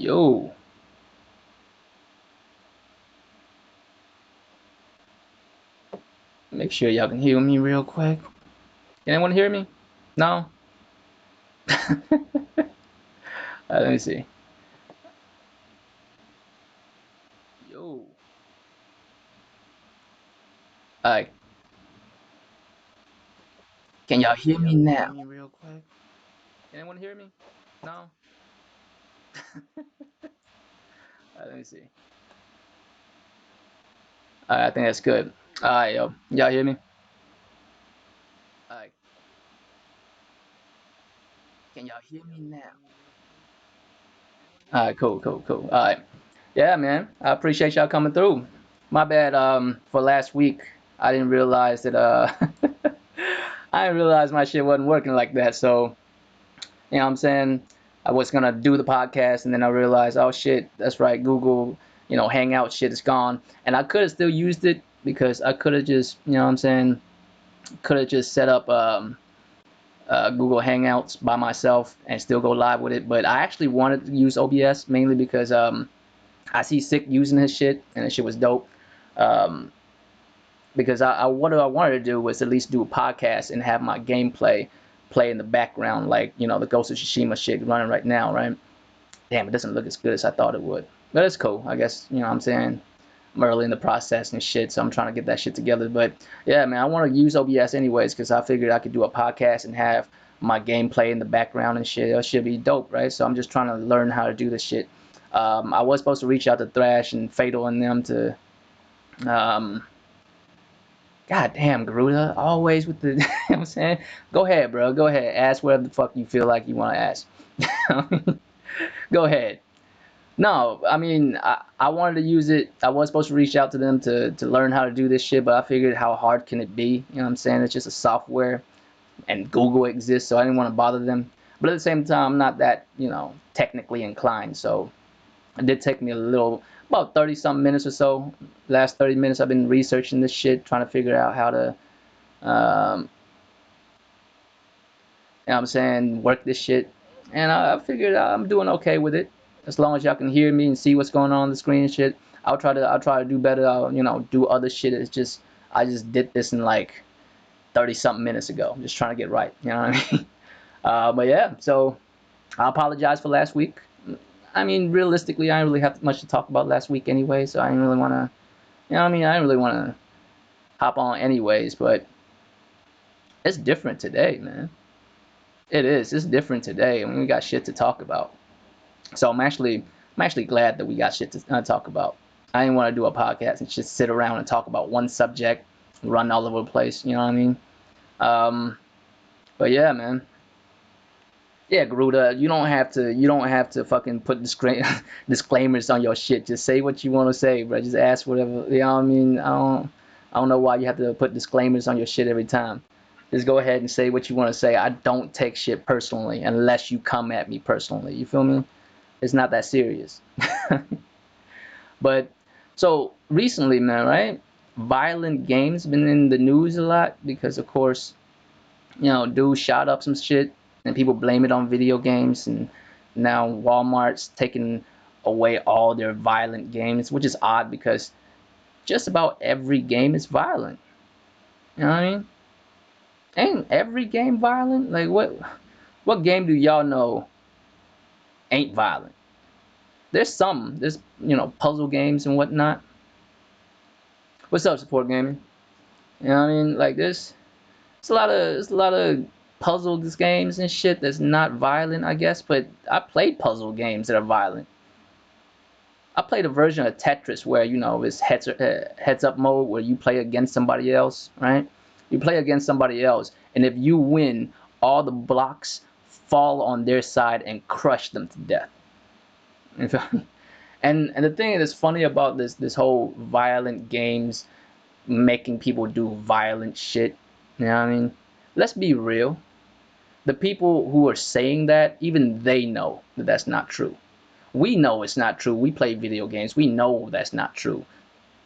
Yo, make sure y'all can hear me real quick. Can anyone hear me? No? Let me see. Yo. Alright, can y'all hear me now? Me real quick. Can anyone hear me? No? Let me see. Alright, I think that's good. Alright, yo. Y'all hear me? Alright, can y'all hear me now? Alright, cool. Alright. Yeah, man. I appreciate y'all coming through. My bad, for last week. I didn't realize that I didn't realize my shit wasn't working like that, so you know what I'm saying? I was gonna do the podcast and then I realized, oh shit, that's right, Google, Hangout shit is gone. And I could have still used it because I could have just, you know what I'm saying, could have just set up Google Hangouts by myself and still go live with it. But I actually wanted to use OBS mainly because I see Sick using his shit and his shit was dope. Um, because what I wanted to do was at least do a podcast and have my gameplay play in the background, like the Ghost of Tsushima shit running right now, right? Damn, it doesn't look as good as I thought it would, but it's cool. I guess what I'm saying. I'm early in the process and shit, so I'm trying to get that shit together. But yeah, man, I want to use OBS anyways because I figured I could do a podcast and have my gameplay in the background and shit. That should be dope, right? So I'm just trying to learn how to do this shit. I was supposed to reach out to Thrash and Fatal and them to um, God damn, Garuda, always with the, you know what I'm saying? Go ahead, bro. Go ahead. Ask whatever the fuck you feel like you want to ask. Go ahead. No, I mean, I wanted to use it. I was supposed to reach out to them to learn how to do this shit, but I figured how hard can it be? You know what I'm saying? It's just a software and Google exists, so I didn't want to bother them. But at the same time, I'm not that, technically inclined, so it did take me a little, about 30 something minutes or so. Last 30 minutes, I've been researching this shit, trying to figure out how to you know what I'm saying, work this shit. And I figured I'm doing okay with it. As long as y'all can hear me and see what's going on the screen and shit. I'll try to do better. I'll, do other shit. It's just I just did this in like 30 something minutes ago. I'm just trying to get right. You know what I mean? But yeah, so I apologize for last week. I mean, realistically, I didn't really have much to talk about last week anyway, so I didn't really want to, you know what I mean? I didn't really want to hop on anyways, but it's different today, man. It is. It's different today, and we got shit to talk about. So I'm actually glad that we got shit to talk about. I didn't want to do a podcast and just sit around and talk about one subject, run all over the place. You know what I mean? Um, but yeah, man. Yeah, Garuda, you don't have to fucking put disclaimers on your shit. Just say what you want to say, bro. Just ask whatever. You know what I mean? I don't know why you have to put disclaimers on your shit every time. Just go ahead and say what you want to say. I don't take shit personally unless you come at me personally. You feel me? It's not that serious. But so recently, man, right? Violent games been in the news a lot because, of course, dude shot up some shit and people blame it on video games, and now Walmart's taking away all their violent games, which is odd because just about every game is violent. You know what I mean? Ain't every game violent? Like what game do y'all know ain't violent? There's some. There's puzzle games and whatnot. What's up, support gaming? You know what I mean? Like there's a lot of puzzle games and shit that's not violent, I guess. But I played puzzle games that are violent. I played a version of Tetris where it's heads up mode where you play against somebody else, right? You play against somebody else, and if you win, all the blocks fall on their side and crush them to death. And the thing that's funny about this whole violent games making people do violent shit, you know what I mean? Let's be real. The people who are saying that, even they know that that's not true. We know it's not true. We play video games. We know that's not true.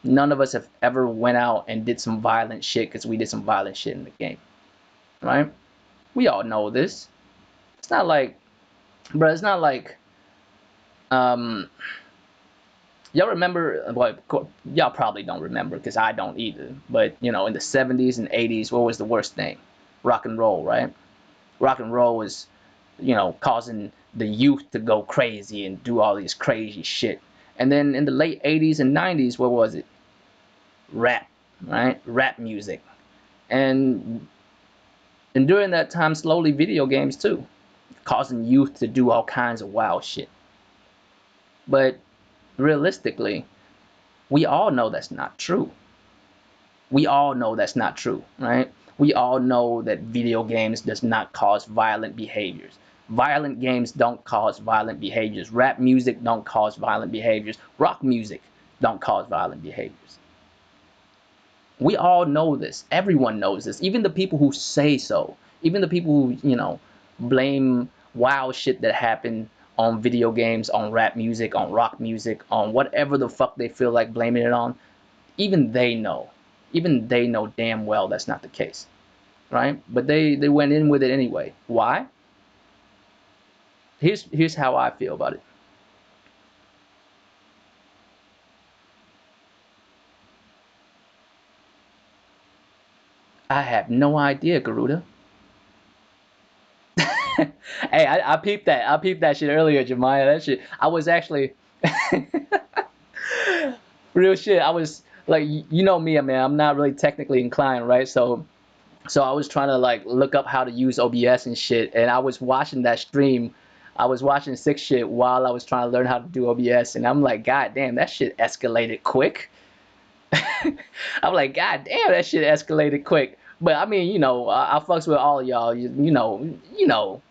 None of us have ever went out and did some violent shit because we did some violent shit in the game, right? We all know this. It's not like, bro. It's not like Um, y'all remember? Well, y'all probably don't remember because I don't either. But you know, in the 70s and 80s, what was the worst thing? Rock and roll, right? Rock and roll was, you know, causing the youth to go crazy and do all these crazy shit. And then in the late 80s and 90s, what was it? Rap, right? Rap music. And during that time, slowly video games too, causing youth to do all kinds of wild shit. But realistically, we all know that's not true. We all know that's not true, right? We all know that video games does not cause violent behaviors. Violent games don't cause violent behaviors. Rap music don't cause violent behaviors. Rock music don't cause violent behaviors. We all know this. Everyone knows this. Even the people who say so. Even the people who, you know, blame wild shit that happened on video games, on rap music, on rock music, on whatever the fuck they feel like blaming it on. Even they know. Even they know damn well that's not the case. Right? But they went in with it anyway. Why? Here's how I feel about it. I have no idea, Garuda. Hey, I peeped that. I peeped that shit earlier, Jemiah. That shit. I was actually real shit. I was like, you know me, man. I'm not really technically inclined, right? So I was trying to like look up how to use OBS and shit, and I was watching that stream. I was watching Six shit while I was trying to learn how to do OBS, and I'm like, God damn, that shit escalated quick. I'm like, God damn, that shit escalated quick. But I mean, you know, I fucks with all of y'all. You know,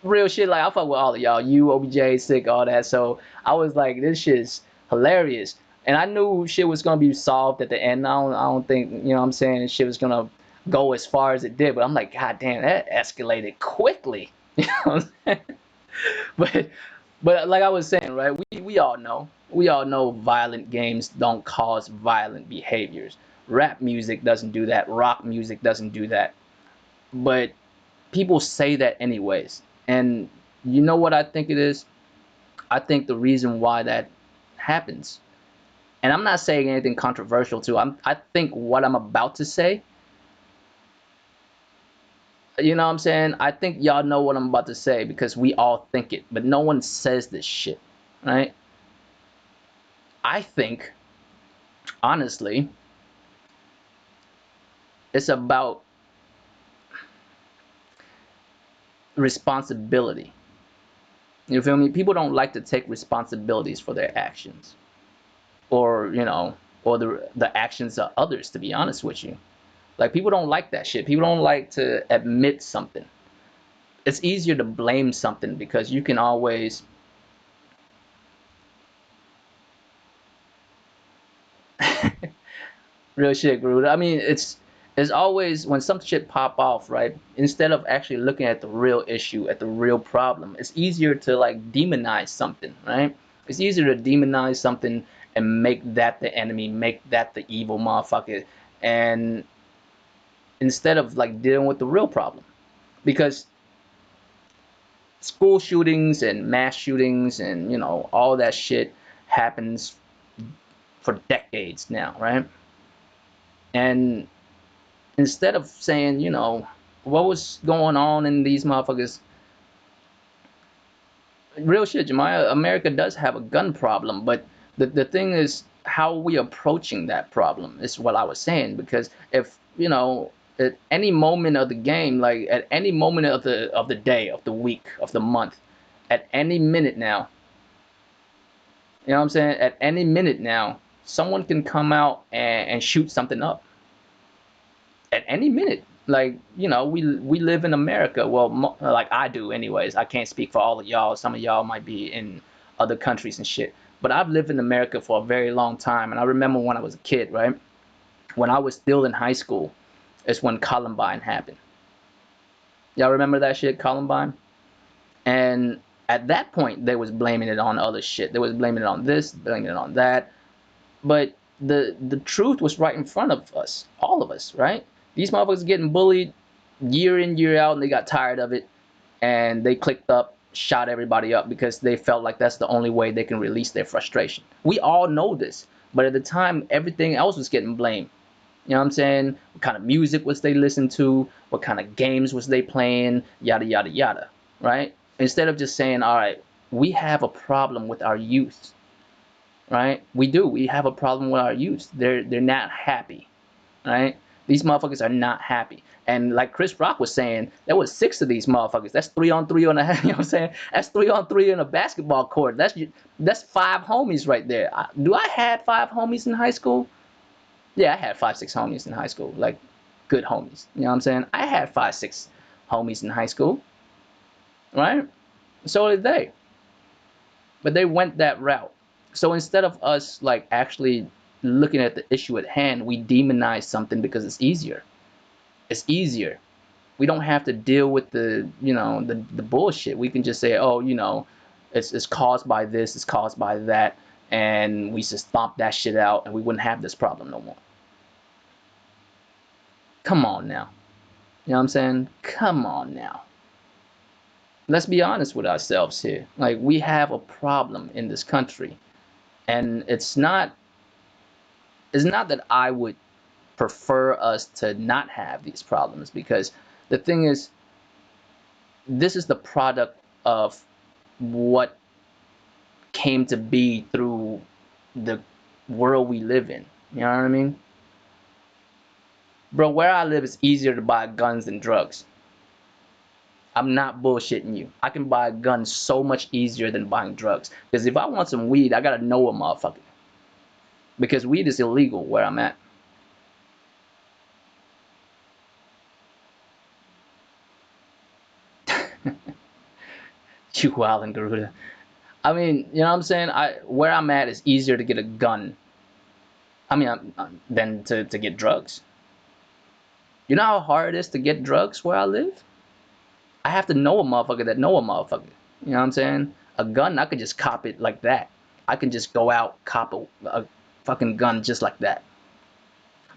real shit. Like I fuck with all of y'all, you, OBJ, Sick, all that. So I was like, this shit's hilarious, and I knew shit was gonna be solved at the end. I don't think, you know what I'm saying, shit was gonna go as far as it did. But I'm like, God damn, that escalated quickly. You know what I'm saying? But like I was saying, right? We all know. We all know violent games don't cause violent behaviors. Rap music doesn't do that. Rock music doesn't do that. But people say that anyways. And you know what I think it is? I think the reason why that happens, and I'm not saying anything controversial too. I think what I'm about to say, you know what I'm saying? I think y'all know what I'm about to say because we all think it, but no one says this shit, right? I think, honestly, it's about responsibility. You feel me? People don't like to take responsibilities for their actions, or you know, or the actions of others. To be honest with you, like people don't like that shit. People don't like to admit something. It's easier to blame something because you can always real shit, Groot. I mean, it's always when some shit pop off, right? Instead of actually looking at the real issue, at the real problem, it's easier to like demonize something, right? It's easier to demonize something and make that the enemy, make that the evil motherfucker, and instead of like dealing with the real problem, because school shootings and mass shootings and you know all that shit happens for decades now, right? And instead of saying, you know, what was going on in these motherfuckers, real shit, Jemiah, America does have a gun problem, but the thing is how we approaching that problem is what I was saying. Because if, you know, at any moment of the game, like at any moment of the day, of the week, of the month, at any minute now, you know what I'm saying? At any minute now, someone can come out and shoot something up at any minute. Like, you know, we live in America. Well, like I do, anyways. I can't speak for all of y'all. Some of y'all might be in other countries and shit. But I've lived in America for a very long time, and I remember when I was a kid, right? When I was still in high school, is when Columbine happened. Y'all remember that shit, Columbine? And at that point, they was blaming it on other shit. They was blaming it on this, blaming it on that. But the truth was right in front of us, all of us, right? These motherfuckers getting bullied year in year out, and they got tired of it, and they clicked up, shot everybody up because they felt like that's the only way they can release their frustration. We all know this, but at the time, everything else was getting blamed. You know what I'm saying? What kind of music was they listening to? What kind of games was they playing? Yada, yada, yada, right? Instead of just saying, all right, we have a problem with our youth, right? We do. We have a problem with our youth. They're not happy, right? These motherfuckers are not happy. And like Chris Rock was saying, there was 6 of these motherfuckers. That's 3-on-3 on a, you know what I'm saying? That's 3-on-3 in a basketball court. That's 5 homies right there. Do I had 5 homies in high school? Yeah, I had 5, 6 homies in high school, like good homies. You know what I'm saying? I had 5, 6 homies in high school, right? So did they, but they went that route. So instead of us like actually looking at the issue at hand, we demonize something because it's easier. It's easier. We don't have to deal with the bullshit. We can just say, oh, it's caused by this, it's caused by that, and we just stomp that shit out, and we wouldn't have this problem no more. Come on now. You know what I'm saying? Come on now. Let's be honest with ourselves here. Like, we have a problem in this country, and it's not that I would prefer us to not have these problems, because the thing is, this is the product of what came to be through the world we live in. You know what I mean? Bro, where I live, it's easier to buy guns than drugs. I'm not bullshitting you. I can buy a gun so much easier than buying drugs. Because if I want some weed, I gotta know a motherfucker. Because weed is illegal where I'm at. You wildin' Garuda. I mean, you know what I'm saying? Where I'm at is easier to get a gun. I mean, than to get drugs. You know how hard it is to get drugs where I live? I have to know a motherfucker that know a motherfucker. You know what I'm saying? A gun, I could just cop it like that. I can just go out, cop a fucking gun just like that.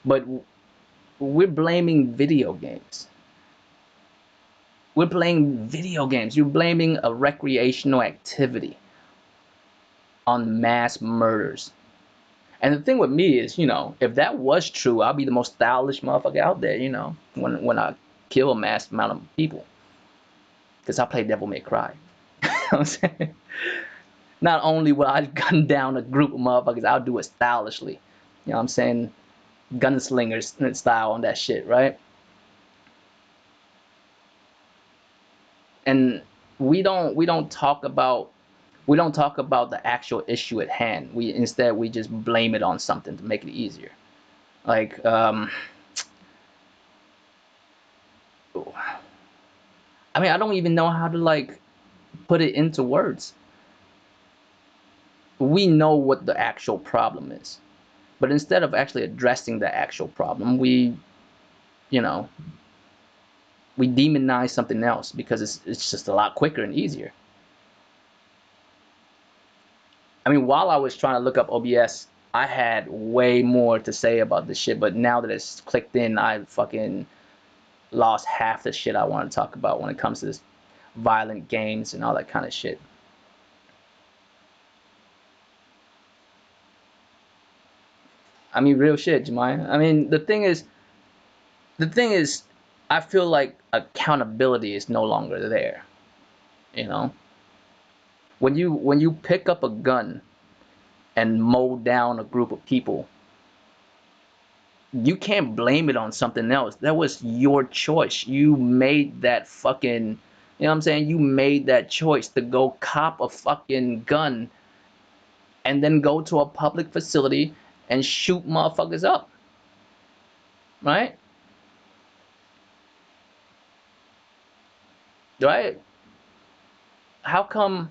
But we're blaming video games. We're playing video games. You're blaming a recreational activity on mass murders. And the thing with me is, if that was true, I'll be the most stylish motherfucker out there, when I kill a mass amount of people. Because I play Devil May Cry. You know what I'm saying? Not only will I gun down a group of motherfuckers, I'll do it stylishly. You know what I'm saying? Gunslingers style on that shit, right? And we don't talk about the actual issue at hand. We just blame it on something to make it easier. Like I mean, I don't even know how to like put it into words. We know what the actual problem is, but instead of actually addressing the actual problem, you know we demonize something else because it's just a lot quicker and easier. I mean, while I was trying to look up OBS, I had way more to say about this shit, but now that it's clicked in, I fucking lost half the shit I want to talk about when it comes to this violent games and all that kind of shit. I mean, real shit, Jemaya. I mean, the thing is, I feel like accountability is no longer there. You know, when you pick up a gun and mow down a group of people, you can't blame it on something else. That was your choice. You made that fucking, you know what I'm saying? You made that choice to go cop a fucking gun and then go to a public facility and shoot motherfuckers up, right? Right? How come?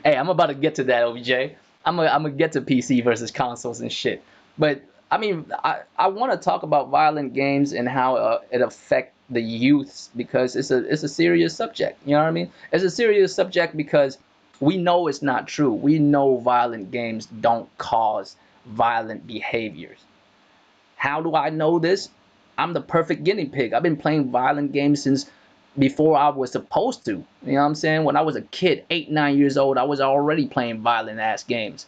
Hey, I'm about to get to that, OBJ. I'm gonna get to PC versus consoles and shit. But I mean, I want to talk about violent games and how it affect the youths because it's a serious subject. You know what I mean? It's a serious subject because we know it's not true. We know violent games don't cause violent behaviors. How do I know this? I'm the perfect guinea pig. I've been playing violent games since before I was supposed to. You know what I'm saying? When I was a kid, 8, 9 years old, I was already playing violent ass games.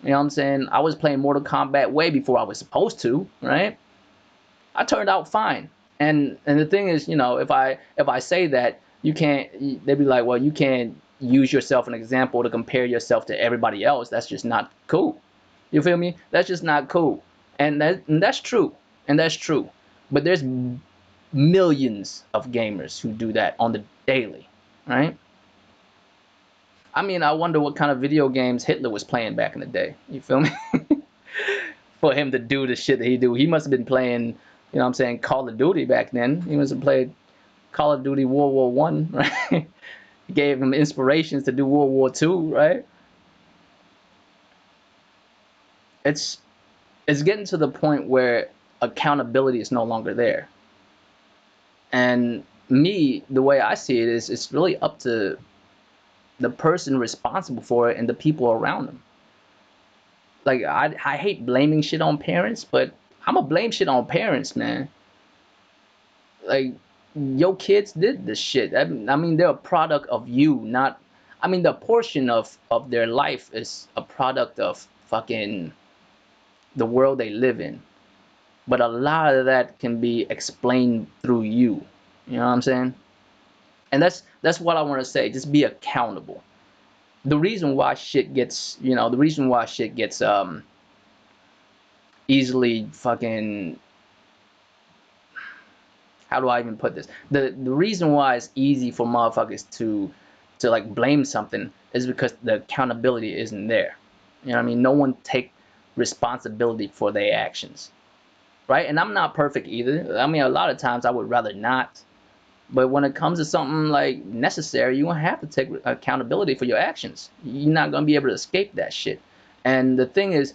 You know what I'm saying? I was playing Mortal Kombat way before I was supposed to, right? I turned out fine. And the thing is, if I say that, you can't, they'd be like, well, you can't use yourself an example to compare yourself to everybody else. That's just not cool. You feel me? That's just not cool. And that's true. And that's true. But there's millions of gamers who do that on the daily, right? I mean, I wonder what kind of video games Hitler was playing back in the day. You feel me? For him to do the shit that he do. He must have been playing, you know what I'm saying, Call of Duty back then. He must have played Call of Duty World War One, right? Gave him inspirations to do World War Two, right? It's it's getting to the point where accountability is no longer there. And me, the way I see it is it's really up to the person responsible for it and the people around them. Like I hate blaming shit on parents, but I'm gonna blame shit on parents, man. Like your kids did this shit. I mean, they're a product of you, not. I mean, the portion of their life is a product of fucking the world they live in. But a lot of that can be explained through you. You know what I'm saying? And that's what I want to say. Just be accountable. The reason why shit gets easily fucking, how do I even put this? The reason why it's easy for motherfuckers to like blame something is because the accountability isn't there. You know what I mean? No one take responsibility for their actions, right? And I'm not perfect either. I mean, a lot of times I would rather not. But when it comes to something like necessary, you're gonna have to take accountability for your actions. You're not gonna be able to escape that shit. And the thing is,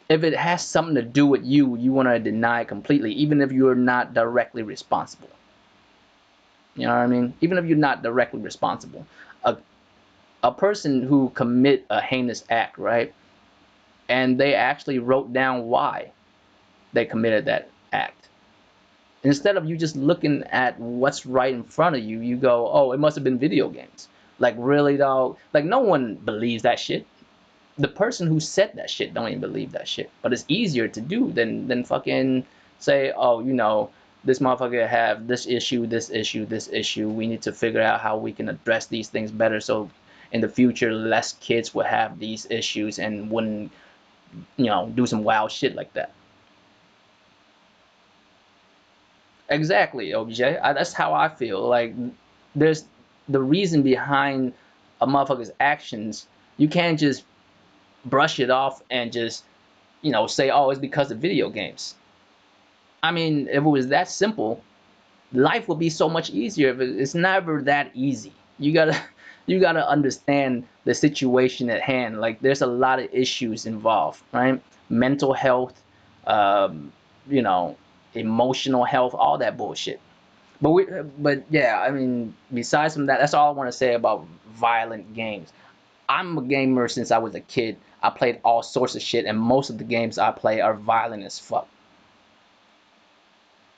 if it has something to do with you, you want to deny it completely, even if you're not directly responsible. You know what I mean? Even if you're not directly responsible. A, a person who commit a heinous act, right? And they actually wrote down why they committed that act. Instead of you just looking at what's right in front of you, you go, oh, it must have been video games. Like, really, dog? Like, no one believes that shit. The person who said that shit don't even believe that shit. But it's easier to do than fucking say, oh, this motherfucker have this issue, this issue, this issue. We need to figure out how we can address these things better so in the future less kids will have these issues and wouldn't, do some wild shit like that. Exactly, OBJ. That's how I feel. Like, there's the reason behind a motherfucker's actions. You can't just brush it off and just say, oh, it's because of video games. I mean, if it was that simple, life would be so much easier. It's never that easy. You gotta understand the situation at hand. Like, there's a lot of issues involved, right? Mental health, um, you know, emotional health, all that bullshit. But yeah, I mean, besides from that, that's all I want to say about violent games. I'm a gamer since I was a kid. I played all sorts of shit, and most of the games I play are violent as fuck.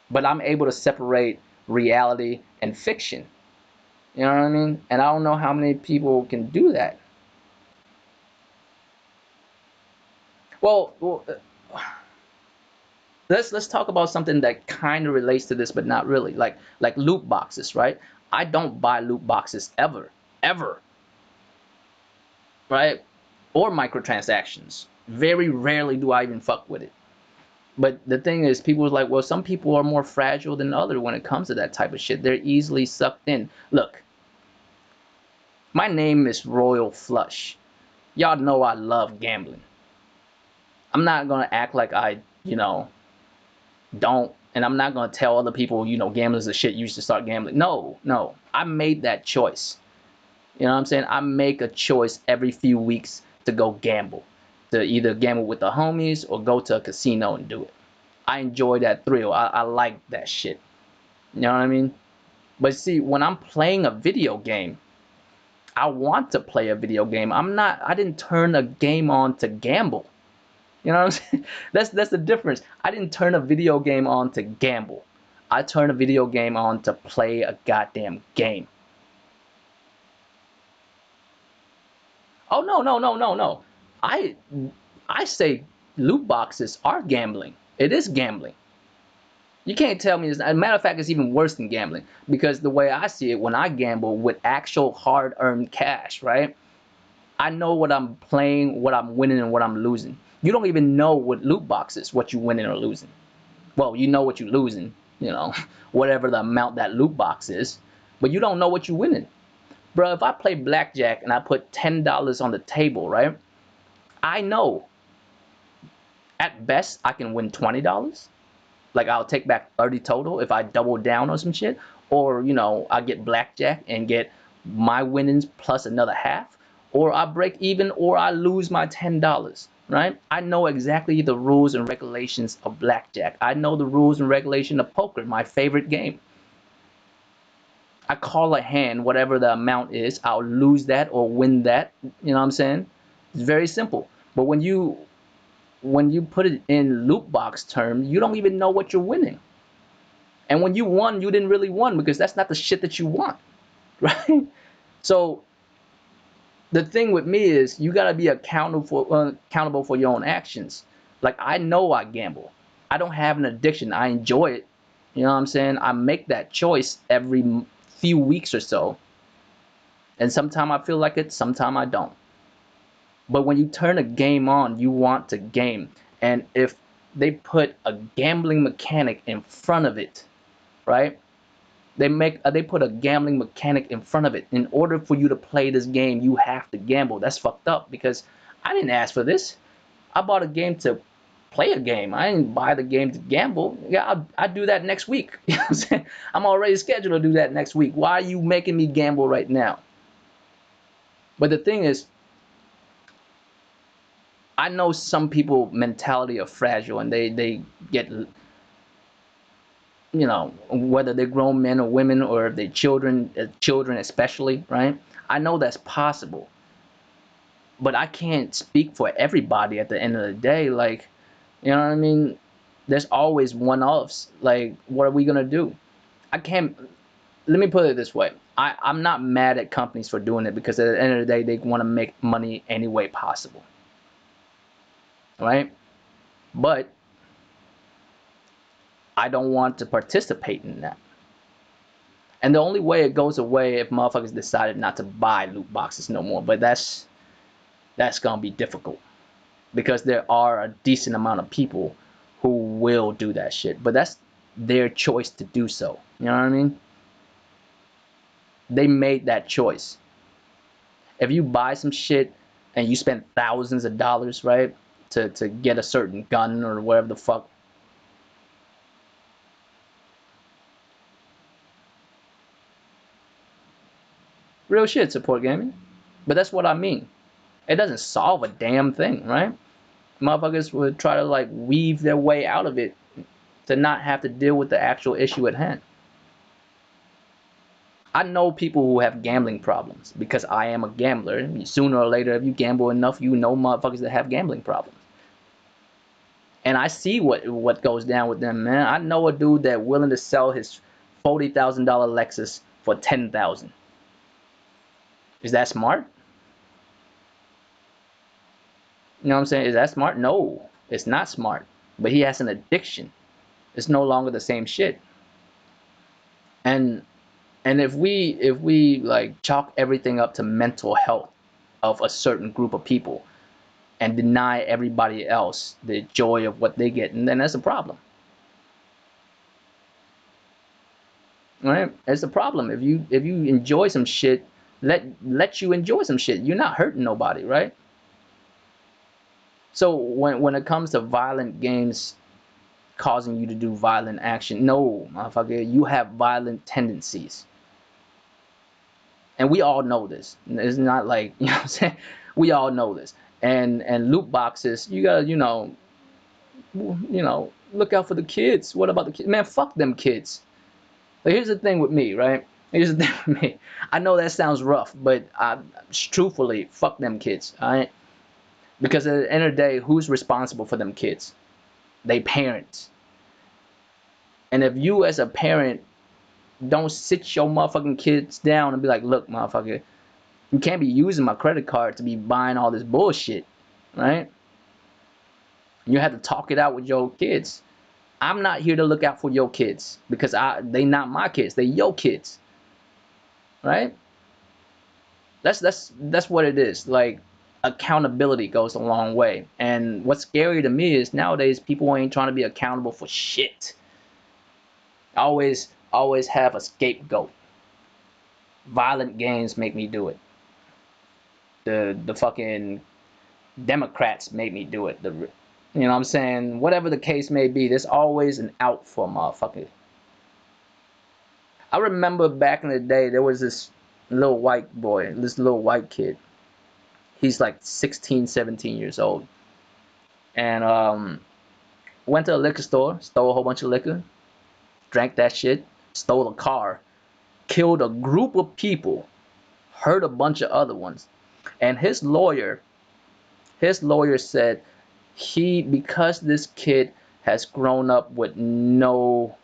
But I'm able to separate reality and fiction. You know what I mean? And I don't know how many people can do that. Well, let's talk about something that kind of relates to this, but not really. Like loot boxes, right? I don't buy loot boxes ever, ever, right? Or microtransactions. Very rarely do I even fuck with it. But the thing is, people are like, well, some people are more fragile than others when it comes to that type of shit. They're easily sucked in. Look, my name is Royal Flush. Y'all know I love gambling. I'm not gonna act like I don't, and I'm not gonna tell other people, gambling's a shit. You should start gambling. No, no, I made that choice. You know what I'm saying? I make a choice every few weeks to go gamble, to either gamble with the homies or go to a casino and do it. I enjoy that thrill. I like that shit. You know what I mean? But see, when I'm playing a video game, I want to play a video game. I didn't turn a game on to gamble. You know what I'm saying? That's the difference. I didn't turn a video game on to gamble. I turned a video game on to play a goddamn game. Oh no, no, no, no, no. I I say loot boxes are gambling. It is gambling. You can't tell me. As a matter of fact, it's even worse than gambling because the way I see it, when I gamble with actual hard-earned cash, right? I know what I'm playing, what I'm winning, and what I'm losing. You don't even know with loot boxes what you winning or losing. Well, you know what you're losing, you know, whatever the amount that loot box is, but you don't know what you're winning. Bro, if I play blackjack and I put $10 on the table, right? I know at best I can win $20. Like I'll take back 30 total if I double down on some shit. Or, I get blackjack and get my winnings plus another half. Or I break even or I lose my $10, right? I know exactly the rules and regulations of blackjack. I know the rules and regulation of poker, my favorite game. I call a hand, whatever the amount is, I'll lose that or win that. You know what I'm saying? It's very simple. But when you put it in loot box term, you don't even know what you're winning. And when you won, you didn't really won because that's not the shit that you want, right? So the thing with me is you gotta be accountable for your own actions. Like I know I gamble. I don't have an addiction. I enjoy it. You know what I'm saying? I make that choice every few weeks or so. And sometimes I feel like it, sometimes I don't. But when you turn a game on, you want to game. And if they put a gambling mechanic in front of it, right? They put a gambling mechanic in front of it. In order for you to play this game, you have to gamble. That's fucked up because I didn't ask for this. I bought a game to play a game. I didn't buy the game to gamble. Yeah, I'll do that next week. You know what I'm saying? I'm already scheduled to do that next week. Why are you making me gamble right now? But the thing is, I know some people mentality are fragile and they get, whether they're grown men or women or if they're children especially, right? I know that's possible, but I can't speak for everybody at the end of the day. Like, you know what I mean? There's always one-offs. Like, what are we gonna do? I can't. Let me put it this way. I'm not mad at companies for doing it because at the end of the day, they want to make money any way possible, right? But I don't want to participate in that. And the only way it goes away if motherfuckers decided not to buy loot boxes no more. But that's gonna be difficult because there are a decent amount of people who will do that shit. But that's their choice to do so. You know what I mean? They made that choice. If you buy some shit and you spend thousands of dollars, right, to get a certain gun or whatever the fuck. Real shit, support gaming. But that's what I mean. It doesn't solve a damn thing, right? Motherfuckers would try to like weave their way out of it to not have to deal with the actual issue at hand. I know people who have gambling problems because I am a gambler. Sooner or later, if you gamble enough, you know motherfuckers that have gambling problems. And I see what goes down with them, man. I know a dude that willing to sell his $40,000 Lexus for 10,000. Is that smart? You know what I'm saying? Is that smart? No, it's not smart. But he has an addiction. It's no longer the same shit. And if we like chalk everything up to mental health of a certain group of people and deny everybody else the joy of what they get, and then that's a problem. Right? It's a problem. If you enjoy some shit, let you enjoy some shit. You're not hurting nobody, right? So when it comes to violent games causing you to do violent action, no, motherfucker, you have violent tendencies. And we all know this. It's not like, you know what I'm saying? We all know this. And loot boxes, you gotta, look out for the kids. What about the kids? Man, fuck them kids. But here's the thing with me, right? Here's the thing with me. I know that sounds rough, but truthfully, fuck them kids. All right. Because at the end of the day, who's responsible for them kids? They parents. And if you as a parent don't sit your motherfucking kids down and be like, look, motherfucker, you can't be using my credit card to be buying all this bullshit, right? You have to talk it out with your kids. I'm not here to look out for your kids because they not my kids, they your kids, right? That's what it is. Like, accountability goes a long way. And what's scary to me is nowadays people ain't trying to be accountable for shit. Always have a scapegoat. Violent games make me do it. The fucking Democrats make me do it. You know what I'm saying? Whatever the case may be, there's always an out for a motherfucker. I remember back in the day, there was this little white boy, this little white kid. He's like 16, 17 years old. And went to a liquor store, stole a whole bunch of liquor, drank that shit, stole a car, killed a group of people, hurt a bunch of other ones. And his lawyer said because this kid has grown up with no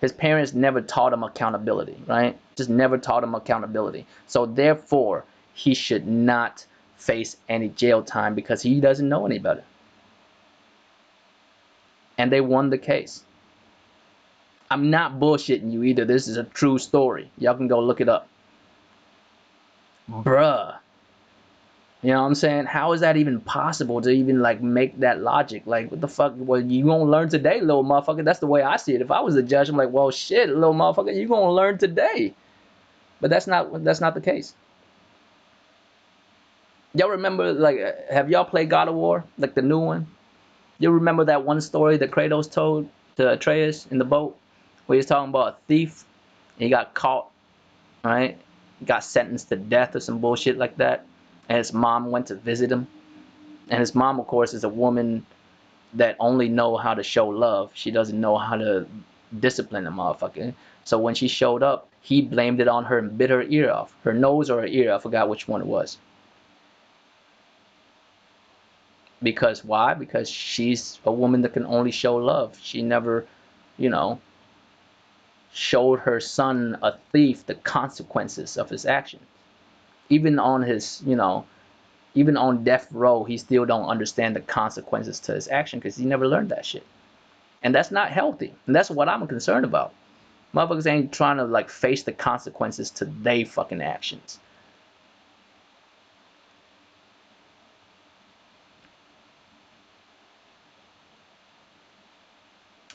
his parents never taught him accountability, right? Just never taught him accountability. So therefore, he should not face any jail time because he doesn't know any better. And they won the case. I'm not bullshitting you either. This is a true story. Y'all can go look it up. Bruh. You know what I'm saying? How is that even possible to even like make that logic? Like, what the fuck? Well, you gonna learn today, little motherfucker. That's the way I see it. If I was the judge, I'm like, well, shit, little motherfucker, you gonna learn today. But that's not the case. Y'all remember, like, have y'all played God of War, like the new one? You remember that one story that Kratos told to Atreus in the boat, where he's talking about a thief, and he got caught, right? He got sentenced to death or some bullshit like that, and his mom went to visit him. And his mom, of course, is a woman that only know how to show love. She doesn't know how to discipline a motherfucker. So when she showed up, he blamed it on her and bit her ear off. Her nose or her ear, I forgot which one it was. Because why? Because she's a woman that can only show love. She never, you know, showed her son, a thief, the consequences of his actions. Even on his, even on death row, he still don't understand the consequences to his action because he never learned that shit. And that's not healthy. And that's what I'm concerned about. Motherfuckers ain't trying to like face the consequences to they fucking actions.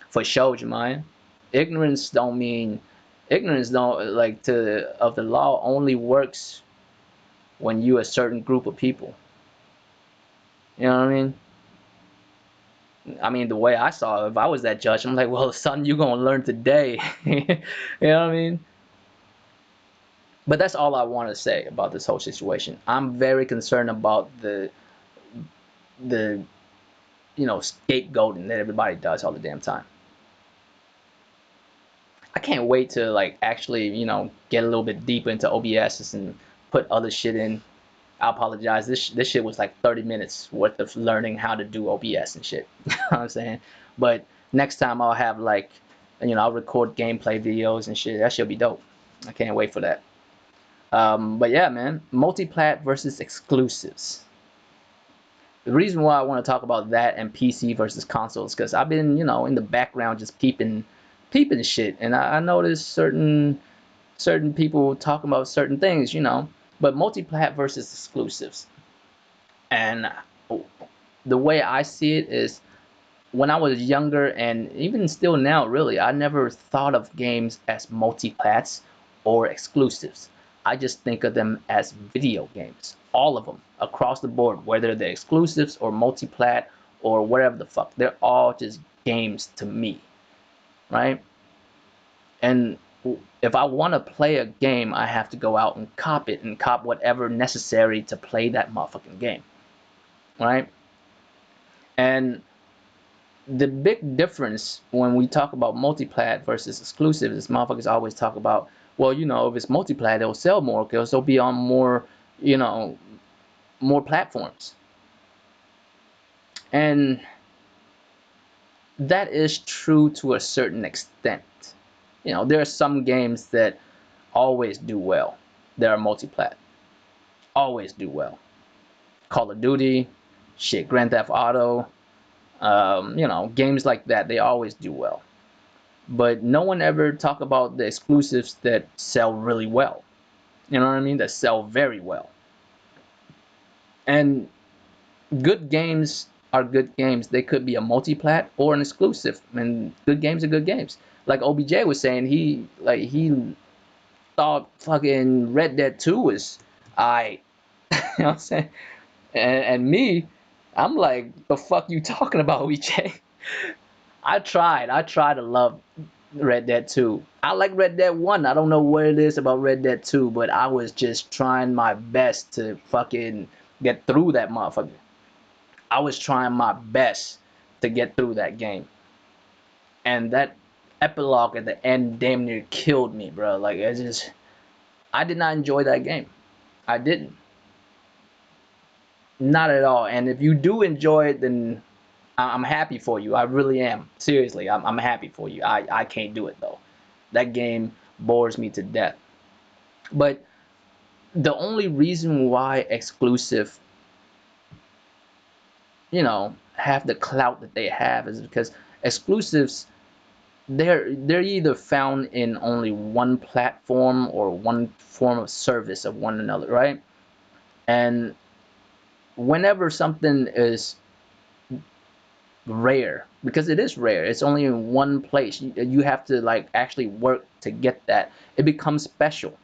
For sure, Jemima. Ignorance don't mean ignorance don't like to of the law only works when you a certain group of people. You know what I mean? I mean, the way I saw it, if I was that judge, I'm like, well, son, you gonna learn today. You know what I mean? But that's all I want to say about this whole situation. I'm very concerned about the scapegoating that everybody does all the damn time. I can't wait to like actually get a little bit deeper into OBS and put other shit in. I apologize. This shit was like 30 minutes worth of learning how to do OBS and shit. You know what I'm saying? But next time I'll have like, I'll record gameplay videos and shit. That should be dope. I can't wait for that. But yeah, man, multi-plat versus exclusives. The reason why I want to talk about that and PC versus consoles, because I've been, in the background just peeping shit, and I noticed certain people talking about certain things, but multi-plat versus exclusives. And the way I see it is, when I was younger, and even still now, really, I never thought of games as multi-plats or exclusives. I just think of them as video games. All of them, across the board, whether they're exclusives or multi-plat or whatever the fuck. They're all just games to me, right? And if I want to play a game, I have to go out and cop it and cop whatever necessary to play that motherfucking game, right? And the big difference when we talk about multi-plat versus exclusive is motherfuckers always talk about, well, if it's multi-plat, it'll sell more because they'll be on more, you know, more platforms. And that is true to a certain extent. There are some games that always do well. That are multi-plat. Always do well. Call of Duty, shit, Grand Theft Auto, games like that, they always do well. But no one ever talk about the exclusives that sell really well. You know what I mean? That sell very well. And good games are good games. They could be a multi-plat or an exclusive. And good games are good games. Like OBJ was saying, he thought fucking Red Dead 2 was I. You know what I'm saying? And me, I'm like, the fuck you talking about, OBJ? I tried to love Red Dead 2. I like Red Dead 1. I don't know what it is about Red Dead 2, but I was just trying my best to fucking get through that motherfucker. I was trying my best to get through that game. And that epilogue at the end damn near killed me, bro. Like, I did not enjoy that game. I didn't. Not at all. And if you do enjoy it, then I'm happy for you. I really am. Seriously, I'm happy for you. I can't do it, though. That game bores me to death. But the only reason why exclusive, have the clout that they have is because exclusives, they're either found in only one platform or one form of service of one another, right? And whenever something is rare, because it is rare, it's only in one place, you have to like actually work to get that, it becomes special.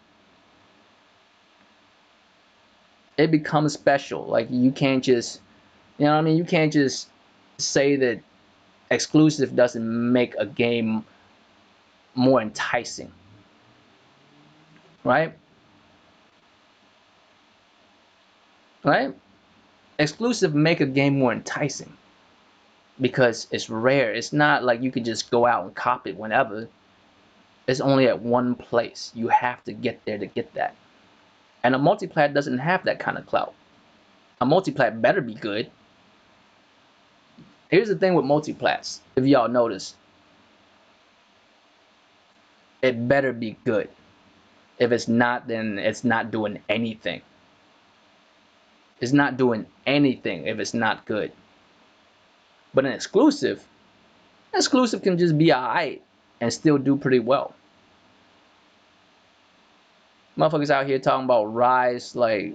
It becomes special. Like, you can't just, you know what I mean, you can't just say that exclusive doesn't make a game more enticing, right? Right? Exclusive make a game more enticing because it's rare. It's not like you could just go out and cop it whenever. It's only at one place. You have to get there to get that. And a multiplat doesn't have that kind of clout. A multiplat better be good. Here's the thing with multiplats, if y'all notice. It better be good. If it's not, then it's not doing anything. It's not doing anything if it's not good. But an exclusive can just be alright and still do pretty well. Motherfuckers out here talking about Rise like,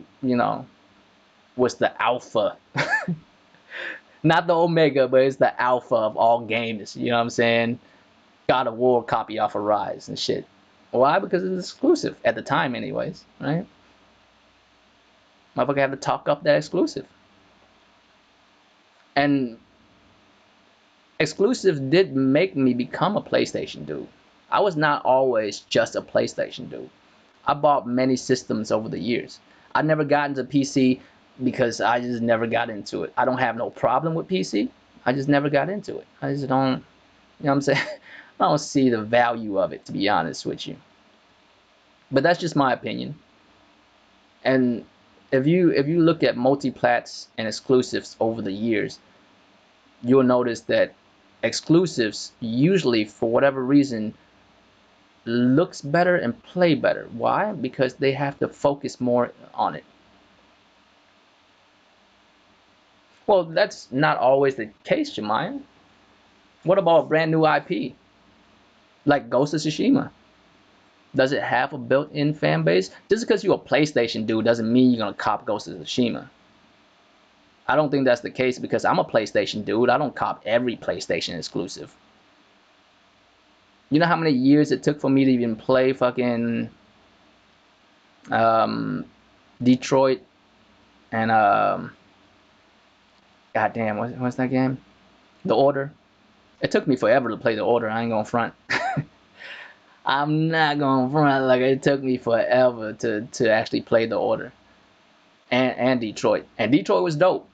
was the alpha. Not the Omega, but it's the alpha of all games. You know what I'm saying? God of War copy off of Rise and shit. Why? Because it's exclusive. At the time, anyways. Right? Motherfucker have to talk up that exclusive. And exclusive did make me become a PlayStation dude. I was not always just a PlayStation dude. I bought many systems over the years. I never got into PC because I just never got into it. I don't have no problem with PC. I just never got into it. I just don't, you know what I'm saying? I don't see the value of it, to be honest with you. But that's just my opinion. And if you look at multiplats and exclusives over the years, you'll notice that exclusives usually, for whatever reason, looks better and play better. Why? Because they have to focus more on it. Well, that's not always the case, Jemima. What about a brand new IP like Ghost of Tsushima? Does it have a built-in fan base? Just because you're a PlayStation dude doesn't mean you're gonna cop Ghost of Tsushima. I don't think that's the case because I'm a PlayStation dude. I don't cop every PlayStation exclusive. You know how many years it took for me to even play fucking Detroit and goddamn, what's that game? The Order. It took me forever to play The Order. I ain't gonna front. I'm not gonna front. Like, it took me forever to actually play The Order and Detroit. And Detroit was dope.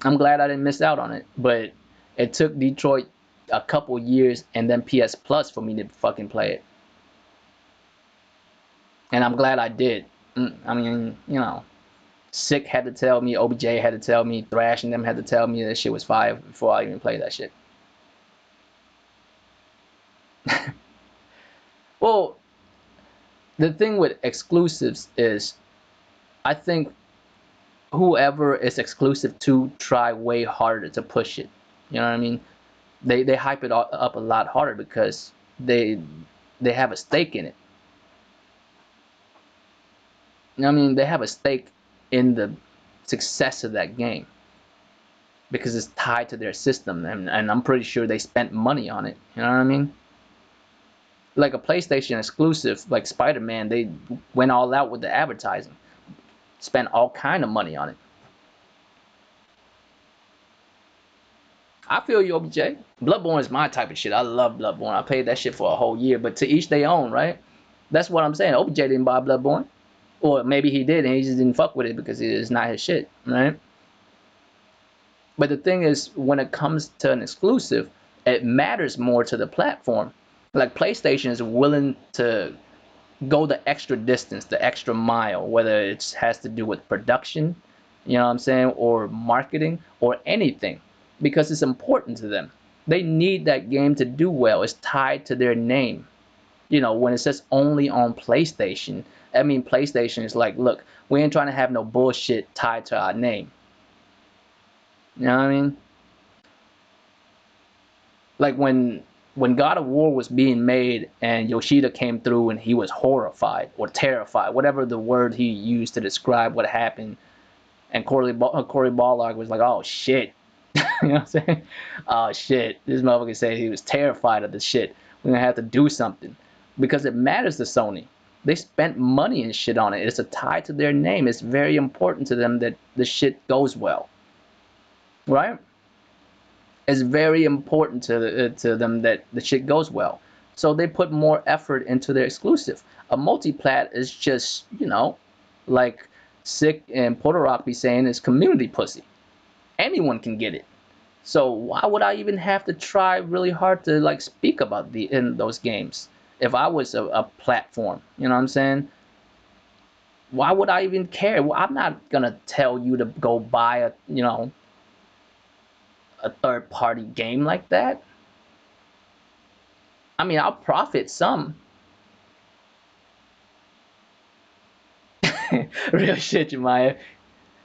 I'm glad I didn't miss out on it. But it took Detroit a couple years and then PS Plus for me to fucking play it. And I'm glad I did. I mean, Sick had to tell me, OBJ had to tell me, Thrash and them had to tell me that shit was fire before I even played that shit. Well, the thing with exclusives is, I think whoever is exclusive to try way harder to push it. You know what I mean? They hype it up a lot harder because they have a stake in it. You know what I mean? They have a stake in the success of that game because it's tied to their system, and I'm pretty sure they spent money on it. You know what I mean? Like a PlayStation exclusive, like Spider-Man, they went all out with the advertising, spent all kind of money on it. I feel you, OBJ. Bloodborne is my type of shit. I love Bloodborne. I played that shit for a whole year, but to each their own, right? That's what I'm saying. OBJ didn't buy Bloodborne, or maybe he did and he just didn't fuck with it because it's not his shit, right? But the thing is, when it comes to an exclusive, it matters more to the platform. Like PlayStation is willing to go the extra distance, the extra mile, whether it has to do with production, you know what I'm saying, or marketing, or anything, because it's important to them. They need that game to do well. It's tied to their name. You know, when it says only on PlayStation, I mean, PlayStation is like, look, we ain't trying to have no bullshit tied to our name. You know what I mean? Like when God of War was being made and Yoshida came through and he was horrified or terrified, whatever the word he used to describe what happened, and Cory Barlog was like, "Oh shit," you know what I'm saying? "Oh shit," this motherfucker said he was terrified of the shit. We're gonna have to do something because it matters to Sony. They spent money and shit on it. It's a tie to their name. It's very important to them that the shit goes well, right? It's very important to them that the shit goes well. So they put more effort into their exclusive. A multi-plat is just, like Sick and Porter Rock be saying, is community pussy. Anyone can get it. So why would I even have to try really hard to like speak about the in those games? If I was a platform, you know what I'm saying? Why would I even care? Well, I'm not gonna tell you to go buy a third party game like that. I mean, I'll profit some. Real shit, Jemiah.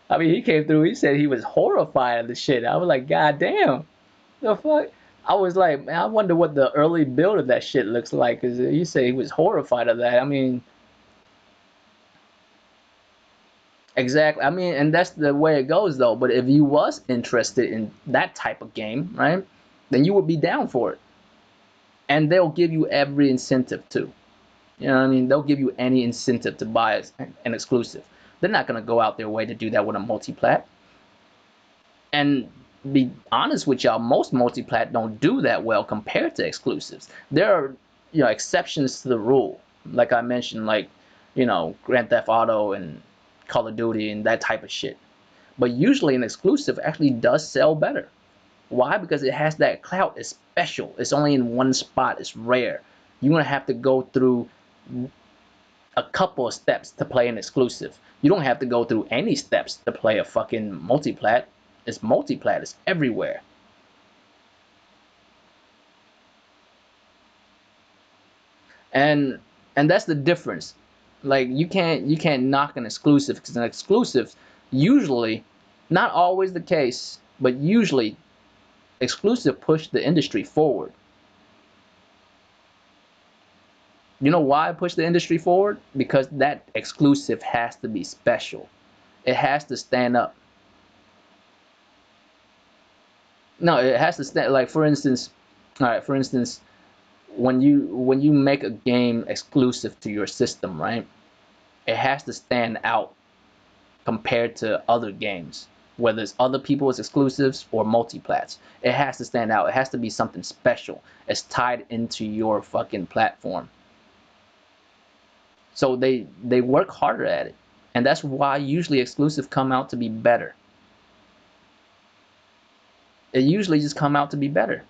I mean, he came through. He said he was horrified of the shit. I was like, God damn, the fuck. I was like, man, I wonder what the early build of that shit looks like. Cause you say he was horrified of that. I mean, exactly. I mean, and that's the way it goes, though. But if you was interested in that type of game, right, then you would be down for it, and they'll give you every incentive to. You know what I mean? They'll give you any incentive to buy an exclusive. They're not gonna go out their way to do that with a multi-plat. And be honest with y'all, most multi-plat don't do that well compared to exclusives. There are, exceptions to the rule. Like I mentioned, like, Grand Theft Auto and Call of Duty and that type of shit. But usually an exclusive actually does sell better. Why? Because it has that clout. It's special. It's only in one spot. It's rare. You're gonna have to go through a couple of steps to play an exclusive. You don't have to go through any steps to play a fucking multiplat. It's multiplat. It's everywhere. And and that's the difference. Like you can't knock an exclusive because an exclusive usually, not always the case, but usually exclusive push the industry forward. You know why I push the industry forward? Because that exclusive has to be special. It has to stand up. No, it has to stand. Like for instance, all right. For instance, when you make a game exclusive to your system, right? It has to stand out compared to other games, whether it's other people's exclusives or multiplats. It has to stand out. It has to be something special. It's tied into your fucking platform. So they work harder at it, and that's why usually exclusive come out to be better. It usually just come out to be better,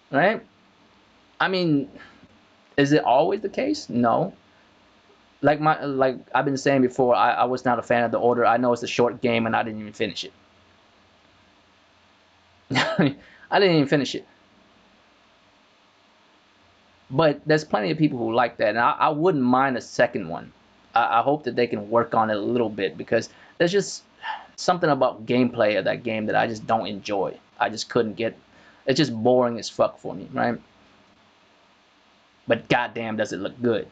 right? I mean, is it always the case? No. like I've been saying before, I was not a fan of The Order. I know it's a short game and I didn't even finish it. I didn't even finish it. But there's plenty of people who like that, and I wouldn't mind a second one. I hope that they can work on it a little bit because there's just something about gameplay of that game that I just don't enjoy. I just couldn't get. It's just boring as fuck for me, right? But goddamn, does it look good?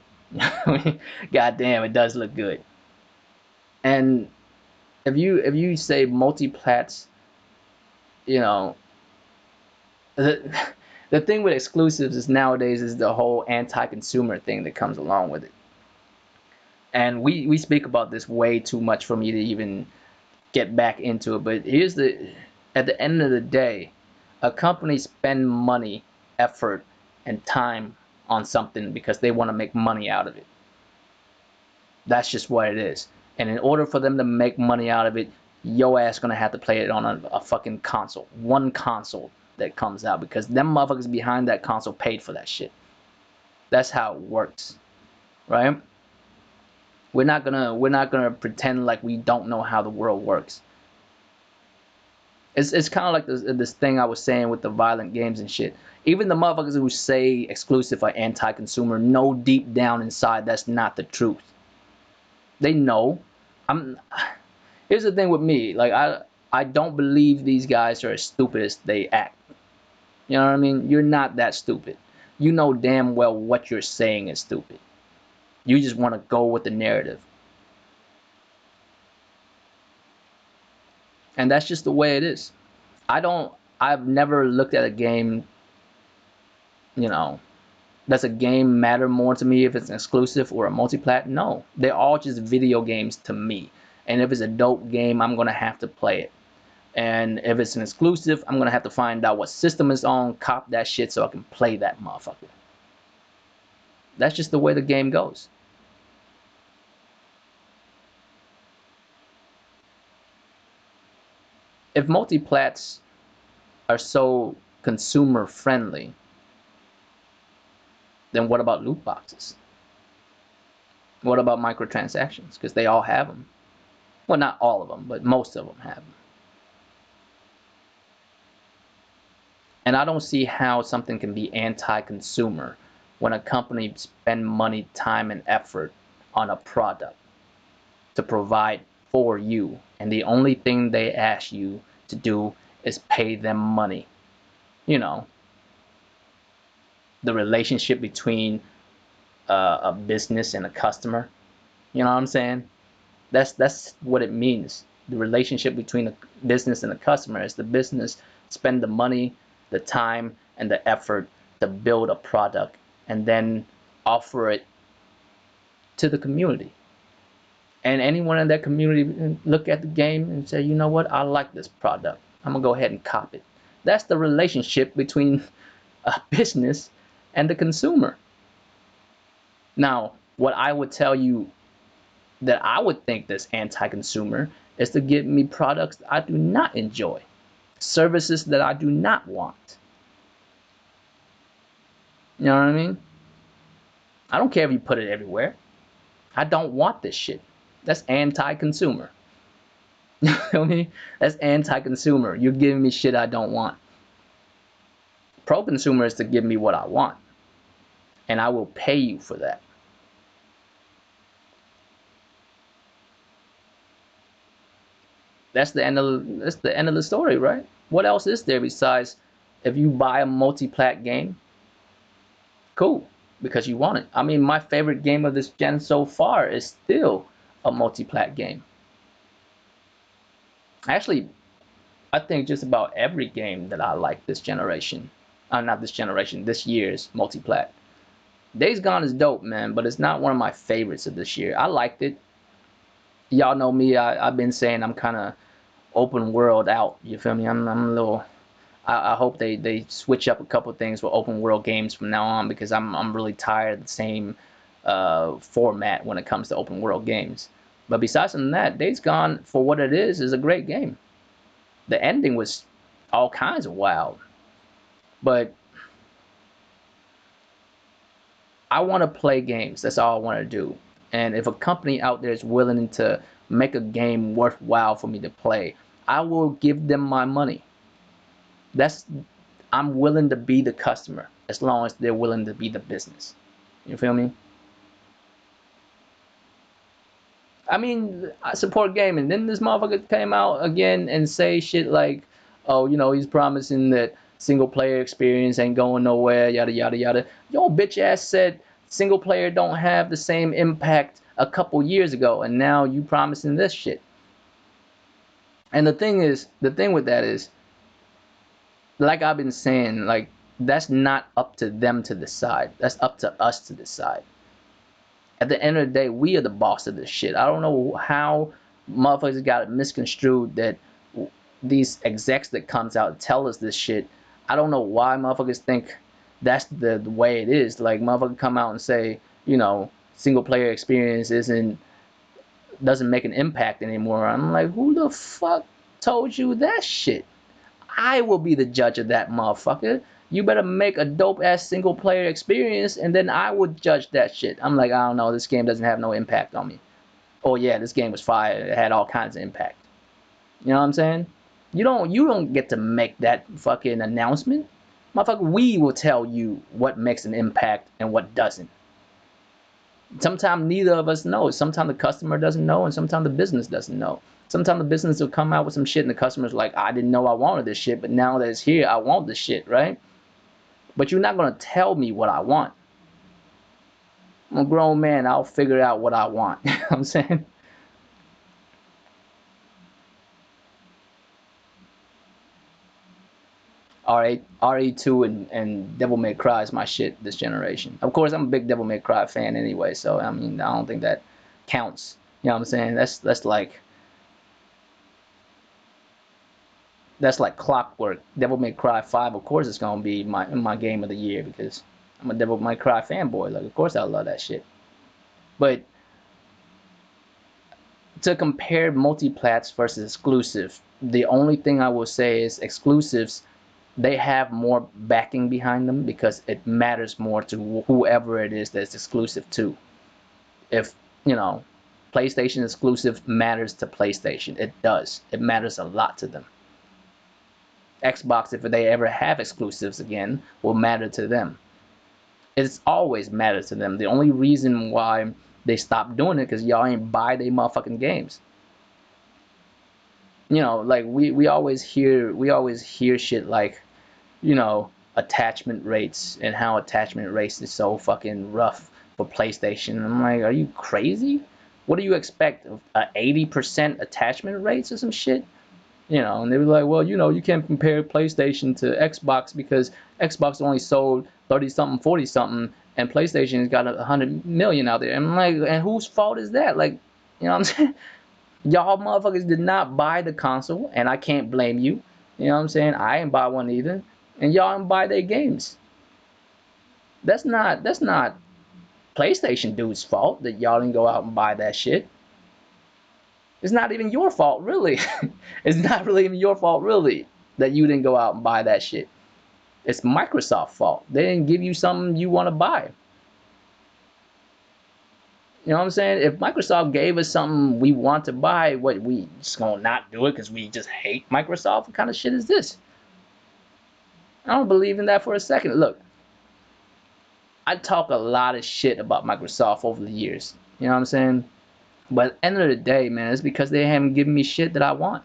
Goddamn, it does look good. And if you say multiplats, you know, the the thing with exclusives is nowadays is the whole anti-consumer thing that comes along with it. And we speak about this way too much for me to even get back into it. But here's the at the end of the day, a company spend money, effort, and time on something because they want to make money out of it. That's just what it is. And in order for them to make money out of it, yo ass gonna have to play it on a fucking console. One console that comes out because them motherfuckers behind that console paid for that shit. That's how it works. Right? We're not gonna pretend like we don't know how the world works. It's kind of like this thing I was saying with the violent games and shit. Even the motherfuckers who say exclusive are anti-consumer know deep down inside that's not the truth. They know. I'm. Here's the thing with me. Like I don't believe these guys are as stupid as they act. You know what I mean? You're not that stupid. You know damn well what you're saying is stupid. You just want to go with the narrative. And that's just the way it is. I've never looked at a game, you know, does a game matter more to me if it's an exclusive or a multiplat? No. They're all just video games to me. And if it's a dope game, I'm gonna have to play it. And if it's an exclusive, I'm gonna have to find out what system it's on, cop that shit so I can play that motherfucker. That's just the way the game goes. If multiplats are so consumer friendly, then what about loot boxes? What about microtransactions? Because they all have them. Well, not all of them, but most of them have them. And I don't see how something can be anti-consumer when a company spend money, time, and effort on a product to provide for you, and the only thing they ask you to do is pay them money. You know, the relationship between a business and a customer. You know what I'm saying? That's what it means. The relationship between a business and a customer is the business spend the money, the time, and the effort to build a product and then offer it to the community. And anyone in that community look at the game and say, you know what, I like this product. I'm gonna go ahead and cop it. That's the relationship between a business and the consumer. Now, what I would tell you that I would think that's anti-consumer is to give me products I do not enjoy, services that I do not want. You know what I mean? I don't care if you put it everywhere. I don't want this shit. That's anti-consumer. You know what I mean? That's anti-consumer. You're giving me shit I don't want. Pro-consumer is to give me what I want, and I will pay you for that. That's the end of the story, right? What else is there besides if you buy a multi-plat game? Cool, because you want it. I mean, my favorite game of this gen so far is still a multi-plat game. Actually, I think just about every game that I like this generation, not this generation, this year's multi-plat. Days Gone is dope, man, but it's not one of my favorites of this year. I liked it. Y'all know me. I've been saying I'm kind of open world out. You feel me? I'm a little. I hope they switch up a couple things with open world games from now on because I'm really tired of the same format when it comes to open world games. But besides from that, Days Gone for what it is a great game. The ending was all kinds of wild, but I want to play games. That's all I want to do. And if a company out there is willing to make a game worthwhile for me to play, I will give them my money. That's I'm willing to be the customer as long as they're willing to be the business. You feel me? I mean, I support gaming. Then this motherfucker came out again and say shit like, "Oh, he's promising that single player experience ain't going nowhere, yada yada yada." Yo, bitch ass said single player don't have the same impact a couple years ago, and now you promising this shit. And the thing with that is, like I've been saying, like that's not up to them to decide. That's up to us to decide. At the end of the day, we are the boss of this shit. I don't know how motherfuckers got it misconstrued that these execs that comes out and tell us this shit. I don't know why motherfuckers think that's the way it is. Like motherfuckers come out and say, single player experience doesn't make an impact anymore. I'm like, who the fuck told you that shit? I will be the judge of that motherfucker. You better make a dope ass single player experience and then I would judge that shit. I'm like, I don't know, this game doesn't have no impact on me. Oh yeah, this game was fire. It had all kinds of impact. You know what I'm saying? You don't get to make that fucking announcement. Motherfucker, we will tell you what makes an impact and what doesn't. Sometimes neither of us knows. Sometimes the customer doesn't know, and sometimes the business doesn't know. Sometimes the business will come out with some shit, and the customer's like, I didn't know I wanted this shit, but now that it's here, I want this shit, right? But you're not gonna tell me what I want. I'm a grown man. I'll figure out what I want. You know what I'm saying? RE2 and Devil May Cry is my shit this generation. Of course, I'm a big Devil May Cry fan anyway, so I mean, I don't think that counts. You know what I'm saying? That's like clockwork. Devil May Cry 5, of course, it's gonna be my game of the year because I'm a Devil May Cry fanboy. Like, of course, I love that shit. But to compare multiplats versus exclusive, the only thing I will say is exclusives, they have more backing behind them because it matters more to whoever it is that's exclusive to. If, you know, PlayStation exclusive matters to PlayStation, it does. It matters a lot to them. Xbox, if they ever have exclusives again, will matter to them. It's always mattered to them. The only reason why they stopped doing it because y'all ain't buy they motherfucking games. Like we always hear shit like, attachment rates and how attachment rates is so fucking rough for PlayStation. I'm like, are you crazy? What do you expect? 80% attachment rates or some shit? And they were like, well, you can't compare PlayStation to Xbox because Xbox only sold 30 something, 40 something, and PlayStation's got 100 million out there. And I'm like, and whose fault is that? Like, you know what I'm saying? Y'all motherfuckers did not buy the console, and I can't blame you. You know what I'm saying? I didn't buy one either, and y'all didn't buy their games. That's not PlayStation dude's fault that y'all didn't go out and buy that shit. It's not even your fault, really. It's not really even your fault, really, that you didn't go out and buy that shit. It's Microsoft's fault. They didn't give you something you want to buy. You know what I'm saying? If Microsoft gave us something we want to buy, what, we just gonna not do it because we just hate Microsoft? What kind of shit is this? I don't believe in that for a second. Look, I talk a lot of shit about Microsoft over the years. You know what I'm saying? But at the end of the day, man, it's because they haven't given me shit that I want.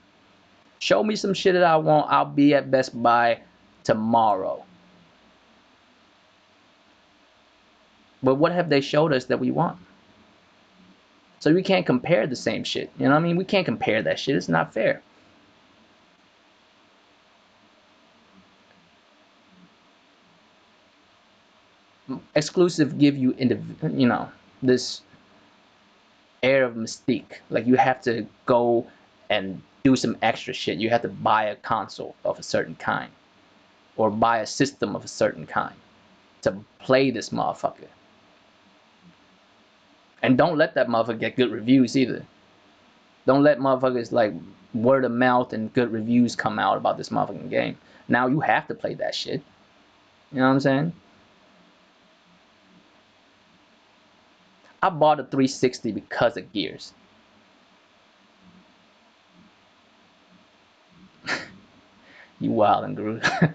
Show me some shit that I want. I'll be at Best Buy tomorrow. But what have they showed us that we want? So we can't compare the same shit. You know what I mean? We can't compare that shit. It's not fair. Exclusive give you this air of mystique. Like you have to go and do some extra shit. You have to buy a console of a certain kind or buy a system of a certain kind to play this motherfucker. And don't let that motherfucker get good reviews either. Don't let motherfuckers like word of mouth and good reviews come out about this motherfucking game. Now you have to play that shit. You know what I'm saying? I bought a 360 because of Gears. You wild and Groot. You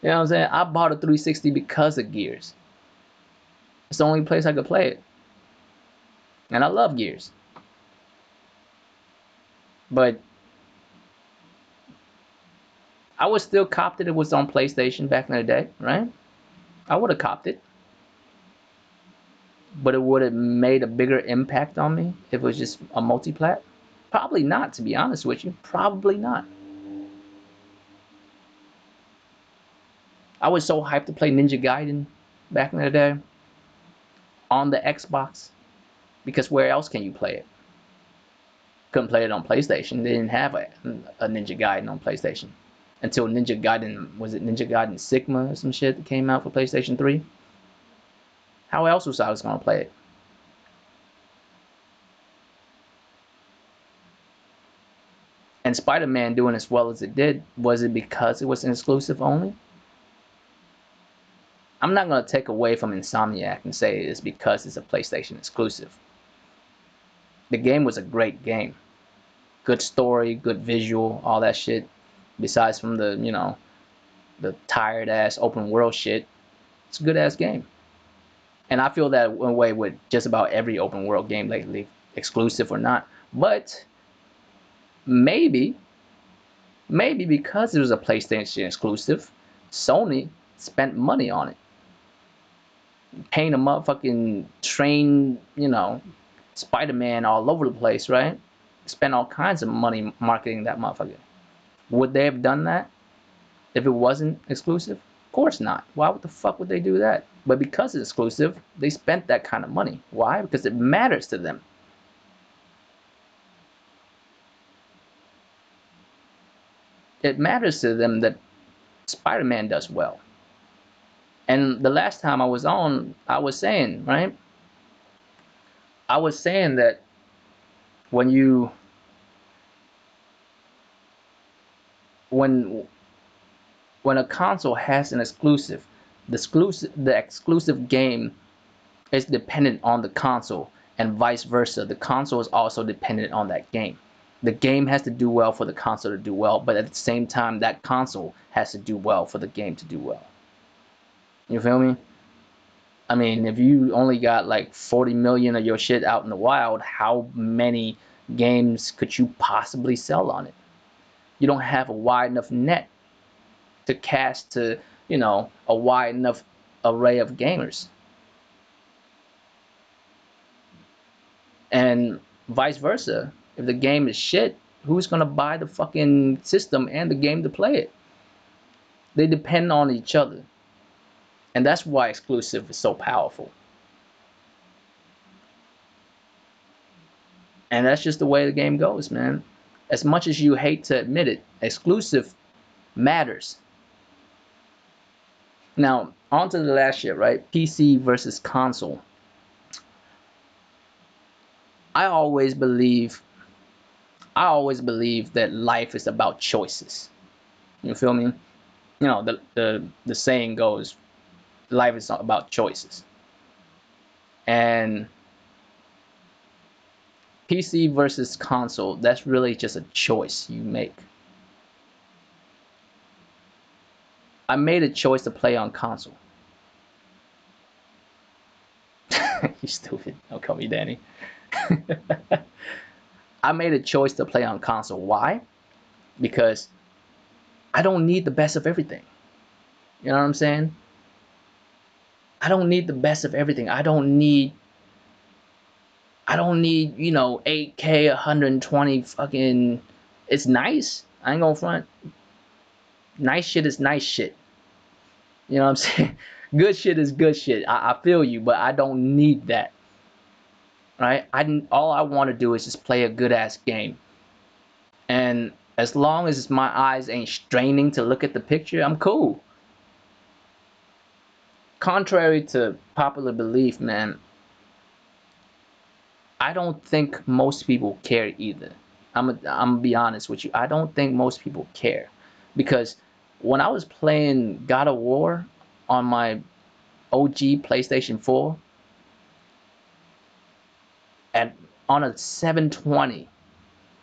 know what I'm saying? I bought a 360 because of Gears. It's the only place I could play it. And I love Gears. But I would still copped it if it was on PlayStation back in the day, right? I would have copped it. But it would have made a bigger impact on me if it was just a multi-plat? Probably not, to be honest with you. Probably not. I was so hyped to play Ninja Gaiden back in the day on the Xbox, because where else can you play it? Couldn't play it on PlayStation. They didn't have a Ninja Gaiden on PlayStation until Ninja Gaiden, was it Ninja Gaiden Sigma or some shit that came out for PlayStation 3? How else was I going to play it? And Spider-Man doing as well as it did, was it because it was an exclusive only? I'm not going to take away from Insomniac and say it's because it's a PlayStation exclusive. The game was a great game. Good story, good visual, all that shit. Besides from the, the tired ass open world shit, it's a good ass game. And I feel that way with just about every open world game lately, exclusive or not. But maybe because it was a PlayStation exclusive, Sony spent money on it. Paying a motherfucking train, Spider-Man all over the place, right? Spent all kinds of money marketing that motherfucker. Would they have done that if it wasn't exclusive? Of course not. Why the fuck would they do that? But because it's exclusive, they spent that kind of money. Why? Because it matters to them. It matters to them that Spider-Man does well. And the last time I was on, I was saying, right? I was saying that when a console has an exclusive, the exclusive game is dependent on the console, and vice versa. The console is also dependent on that game. The game has to do well for the console to do well, but at the same time, that console has to do well for the game to do well. You feel me? I mean, if you only got like 40 million of your shit out in the wild, how many games could you possibly sell on it? You don't have a wide enough net to cast to, a wide enough array of gamers. And vice versa. If the game is shit, who's gonna buy the fucking system and the game to play it? They depend on each other. And that's why exclusive is so powerful. And that's just the way the game goes, man. As much as you hate to admit it, exclusive matters. Now, on to the last shit, right? PC versus console. I always believe that life is about choices. You feel me? The saying goes, life is about choices. And PC versus console, that's really just a choice you make. I made a choice to play on console. You stupid. Don't call me Danny. I made a choice to play on console. Why? Because I don't need the best of everything. You know what I'm saying? I don't need the best of everything. I don't need 8K 120 fucking. It's nice. I ain't gonna front. Nice shit is nice shit. You know what I'm saying? Good shit is good shit. I feel you, but I don't need that. Right? All I want to do is just play a good ass game. And as long as my eyes ain't straining to look at the picture, I'm cool. Contrary to popular belief, man, I don't think most people care either. I'm gonna be honest with you. I don't think most people care, because when I was playing God of War on my OG PlayStation 4, and on a 720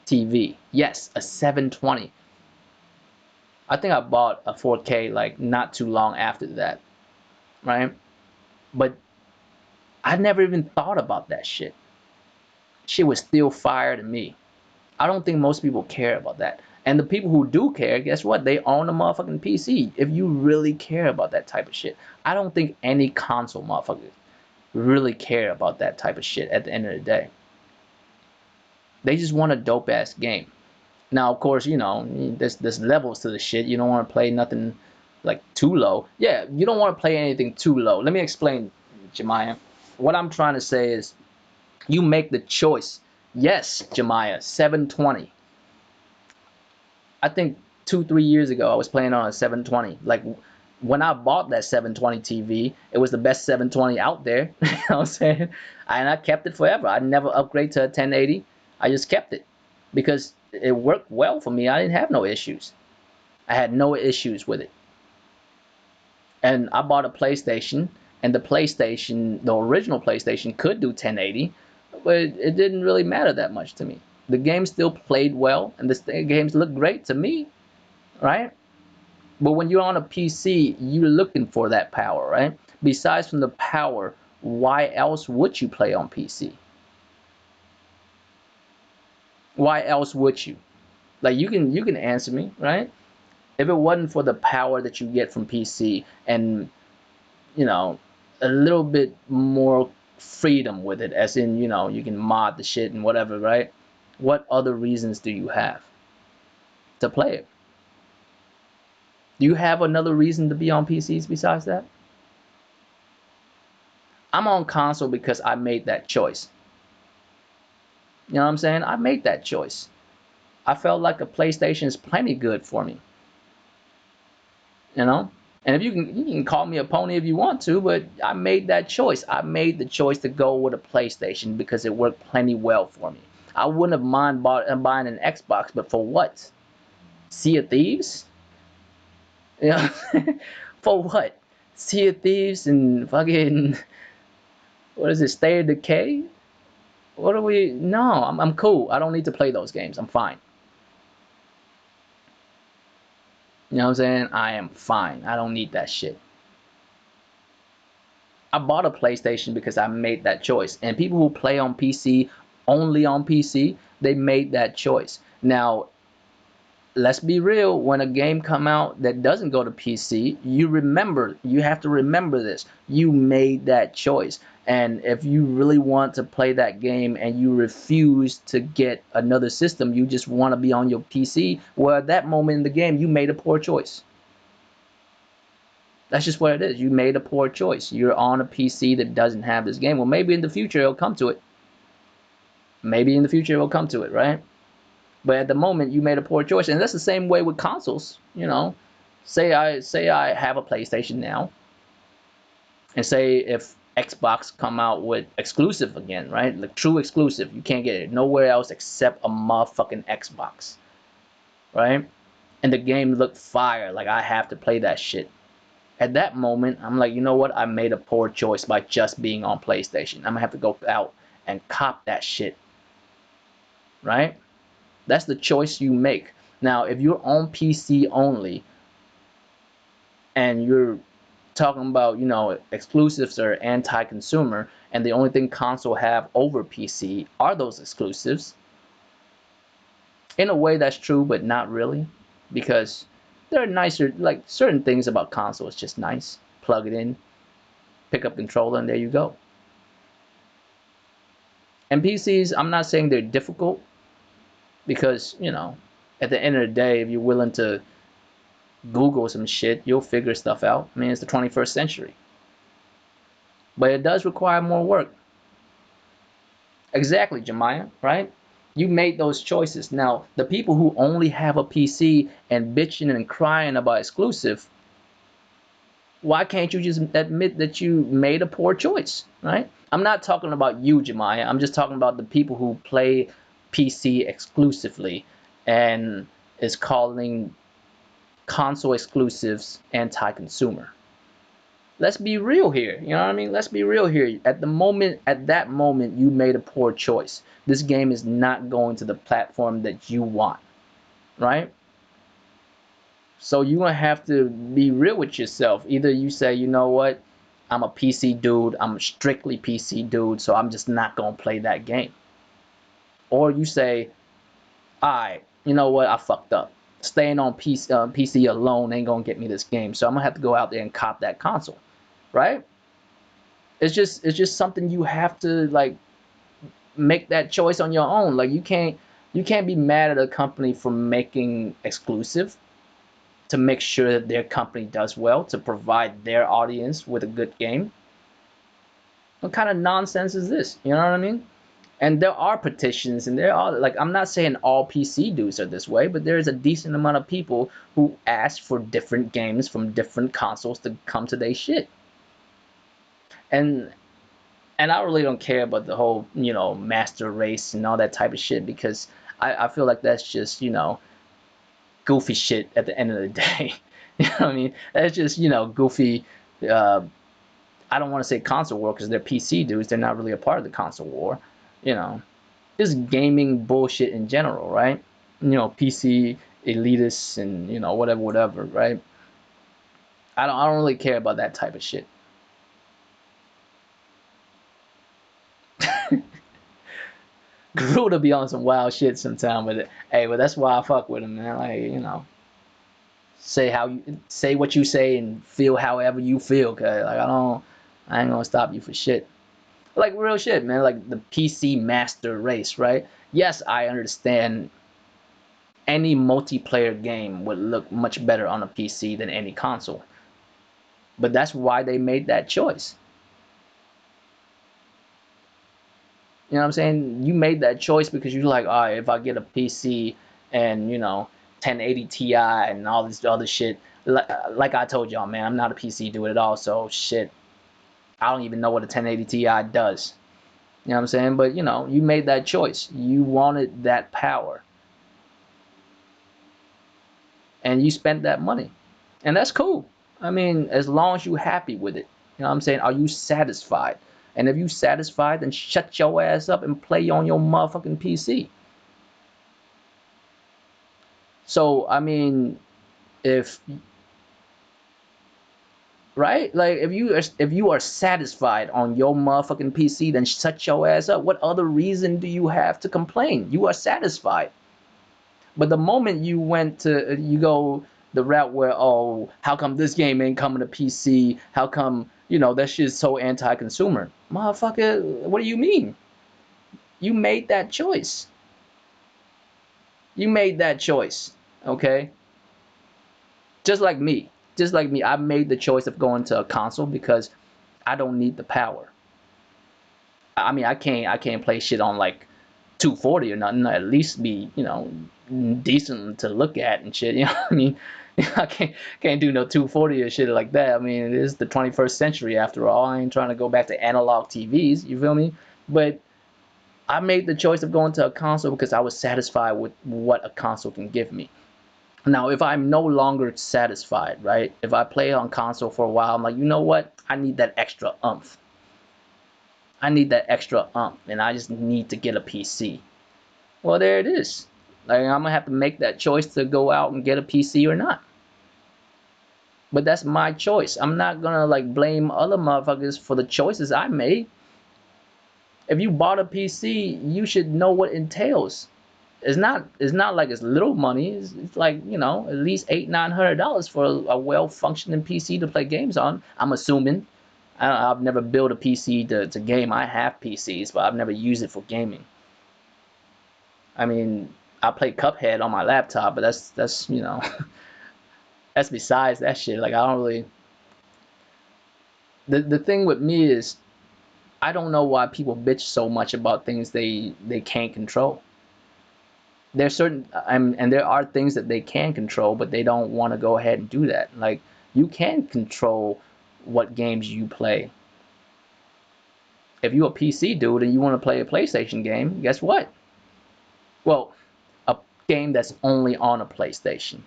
TV. Yes, a 720. I think I bought a 4K like not too long after that, right? But I never even thought about that shit. Shit was still fire to me. I don't think most people care about that. And the people who do care, guess what? They own a motherfucking PC. If you really care about that type of shit, I don't think any console motherfuckers really care about that type of shit at the end of the day. They just want a dope ass game. Now, of course, there's levels to the shit. You don't want to play nothing like too low. Yeah, you don't want to play anything too low. Let me explain, Jemiah. What I'm trying to say is, you make the choice. Yes, Jemiah, 720. I think 2 3 years ago I was playing on a 720. Like when I bought that 720 TV, it was the best 720 out there. You know what I'm saying? And I kept it forever. I never upgrade to a 1080. I just kept it because it worked well for me. I didn't have no issues. I had no issues with it. And I bought a PlayStation, and the original PlayStation could do 1080, but it didn't really matter that much to me. The game still played well, and the games looked great to me, right? But when you're on a PC, you're looking for that power, right? Besides from the power, why else would you play on PC? Why else would you? Like you can answer me, right? If it wasn't for the power that you get from PC and you know a little bit more freedom with it, as in you can mod the shit and whatever, right? What other reasons do you have to play it? Do you have another reason to be on PCs besides that? I'm on console because I made that choice. You know what I'm saying? I made that choice. I felt like a PlayStation is plenty good for me. You know? And if you can call me a pony if you want to, but I made that choice. I made the choice to go with a PlayStation because it worked plenty well for me. I wouldn't have mind buying an Xbox, but for what? Sea of Thieves? You know? For what? Sea of Thieves and fucking what is it? State of Decay? What are we? No, I'm cool. I don't need to play those games. I'm fine. You know what I'm saying? I am fine. I don't need that shit. I bought a PlayStation because I made that choice. And people who play on PC, only on PC, they made that choice. Now, let's be real, when a game come out that doesn't go to PC, you have to remember this. You made that choice. And if you really want to play that game and you refuse to get another system, you just want to be on your PC, well, at that moment in the game, you made a poor choice. That's just what it is. You made a poor choice. You're on a PC that doesn't have this game. Well, maybe in the future it'll come to it. Maybe in the future it'll come to it, right? But at the moment, you made a poor choice, and that's the same way with consoles. Say I have a PlayStation now, and say if Xbox come out with exclusive again, right? Like true exclusive, you can't get it nowhere else except a motherfucking Xbox, right? And the game looked fire, like I have to play that shit. At that moment, I'm like, you know what? I made a poor choice by just being on PlayStation. I'm gonna have to go out and cop that shit, right? That's the choice you make. Now, if you're on PC only and you're talking about, exclusives are anti-consumer, and the only thing console have over PC are those exclusives. In a way, that's true, but not really, because there are nicer, like certain things about console is just nice. Plug it in, pick up controller, and there you go. And PCs, I'm not saying they're difficult, because at the end of the day, if you're willing to Google some shit, you'll figure stuff out. I mean, it's the 21st century. But it does require more work. Exactly, Jemiah, right? You made those choices. Now, the people who only have a PC and bitching and crying about exclusive, why can't you just admit that you made a poor choice, right? I'm not talking about you, Jemiah. I'm just talking about the people who play PC exclusively and is calling console exclusives anti-consumer. Let's be real here. You know what I mean? Let's be real here. At that moment, you made a poor choice. This game is not going to the platform that you want, right? So you're gonna have to be real with yourself. Either you say, you know what, I'm a PC dude, I'm a strictly PC dude, so I'm just not gonna play that game. Or you say, alright, you know what, I fucked up. Staying on PC alone ain't gonna get me this game, so I'm gonna have to go out there and cop that console, right? It's just something you have to like make that choice on your own. Like you can't be mad at a company for making exclusive to make sure that their company does well to provide their audience with a good game. What kind of nonsense is this? You know what I mean? And there are petitions, and there are like I'm not saying all PC dudes are this way, but there is a decent amount of people who ask for different games from different consoles to come to their shit. And and I really don't care about the whole master race and all that type of shit because I feel like that's just goofy shit at the end of the day. You know what I mean? That's just goofy. Uh, I don't want to say console war because they're PC dudes. They're not really a part of the console war. You know, just gaming bullshit in general, right? PC elitists and whatever, right? I don't really care about that type of shit. Garuda be on some wild shit sometime with it. Hey, but that's why I fuck with him, man. Like, say what you say and feel however you feel, cause like I ain't gonna stop you for shit. Like real shit, man. Like the PC master race, right? Yes, I understand any multiplayer game would look much better on a PC than any console. But that's why they made that choice. You know what I'm saying? You made that choice because you're like, all right, if I get a PC and 1080 Ti and all this other shit, like I told y'all, man, I'm not a PC dude at all. So shit, I don't even know what a 1080 Ti does. You know what I'm saying? But you made that choice. You wanted that power, and you spent that money, and that's cool. I mean, as long as you're happy with it. You know what I'm saying? Are you satisfied? And if you satisfied, then shut your ass up and play on your motherfucking PC. So I mean, if right, like if you are satisfied on your motherfucking PC, then shut your ass up. What other reason do you have to complain? You are satisfied. But the moment you go the route where, oh, how come this game ain't coming to PC? How come that shit's so anti-consumer? Motherfucker, what do you mean? You made that choice. You made that choice. Okay? Just like me. Just like me, I made the choice of going to a console because I don't need the power. I mean, I can't play shit on like 240 or nothing. At least be decent to look at and shit. You know what I mean? I can't do no 240 or shit like that. I mean, it is the 21st century after all. I ain't trying to go back to analog TVs. You feel me? But I made the choice of going to a console because I was satisfied with what a console can give me. Now, if I'm no longer satisfied, right? If I play on console for a while, I'm like, you know what? I need that extra umph. I need that extra umph, and I just need to get a PC. Well, there it is. Like I'm gonna have to make that choice to go out and get a PC or not. But that's my choice. I'm not gonna like blame other motherfuckers for the choices I made. If you bought a PC, you should know what it entails. It's not like it's little money. It's like at least $800-900 for a well functioning PC to play games on. I'm assuming. I've never built a PC to game. I have PCs, but I've never used it for gaming. I mean, I play Cuphead on my laptop, but that's that's besides that shit. Like I don't really. The thing with me is I don't know why people bitch so much about things they can't control. There's certain and there are things that they can control, but they don't want to go ahead and do that. Like you can control what games you play. If you're a PC dude and you want to play a PlayStation game, guess what? Well, a game that's only on a PlayStation,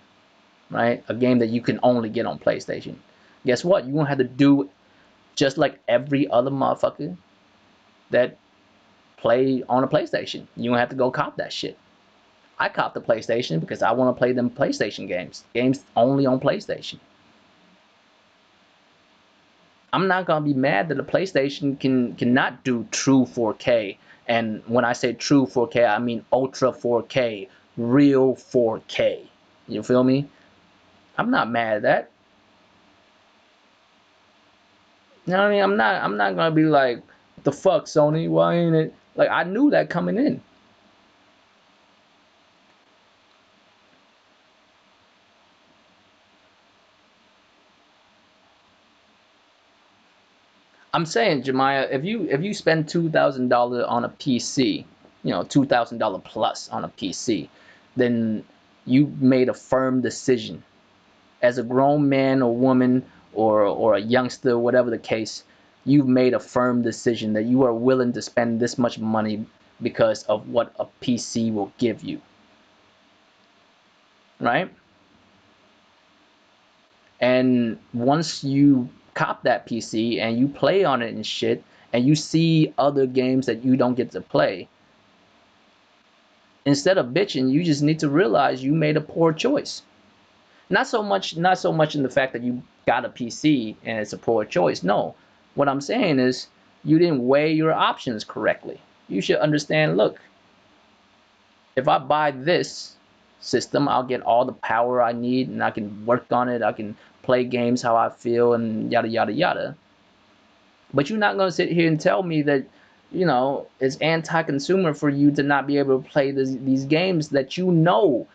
right? A game that you can only get on PlayStation. Guess what? You're gonna have to do just like every other motherfucker that play on a PlayStation. You don't have to go cop that shit. I cop the PlayStation because I want to play them PlayStation games only on PlayStation. I'm not gonna be mad that the PlayStation cannot do true 4K. And when I say true 4K, I mean ultra 4K, real 4K. You feel me? I'm not mad at that. You know what I mean? I'm not gonna be like, what the fuck, Sony? Why ain't it? Like, I knew that coming in. I'm saying, Jemiah, if you spend $2,000 on a PC, $2,000 plus on a PC, then you made a firm decision as a grown man or woman, or a youngster, whatever the case. You've made a firm decision that you are willing to spend this much money because of what a PC will give you, right? And once you cop that PC and you play on it and shit, and you see other games that you don't get to play, instead of bitching, you just need to realize you made a poor choice. Not so much in the fact that you got a PC and it's a poor choice. No. What I'm saying is you didn't weigh your options correctly. You should understand, look, if I buy this system, I'll get all the power I need and I can work on it. I can play games how I feel and yada yada yada. But you're not gonna sit here and tell me that, it's anti-consumer for you to not be able to play these games that you know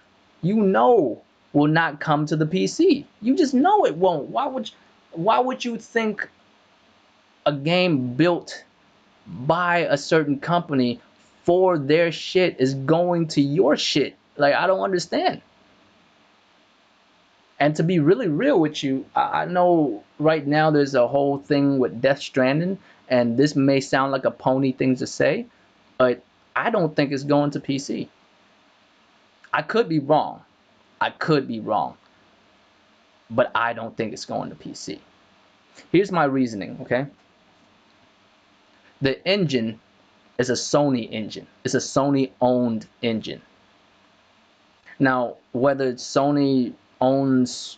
will not come to the PC. You just know it won't. Why would you think a game built by a certain company for their shit is going to your shit? Like, I don't understand. And to be really real with you, I know right now there's a whole thing with Death Stranding, and this may sound like a pony thing to say, but I don't think it's going to PC. I could be wrong. I could be wrong, but I don't think it's going to PC. Here's my reasoning, okay? The engine is a Sony engine. It's a Sony owned engine. Now, whether Sony owns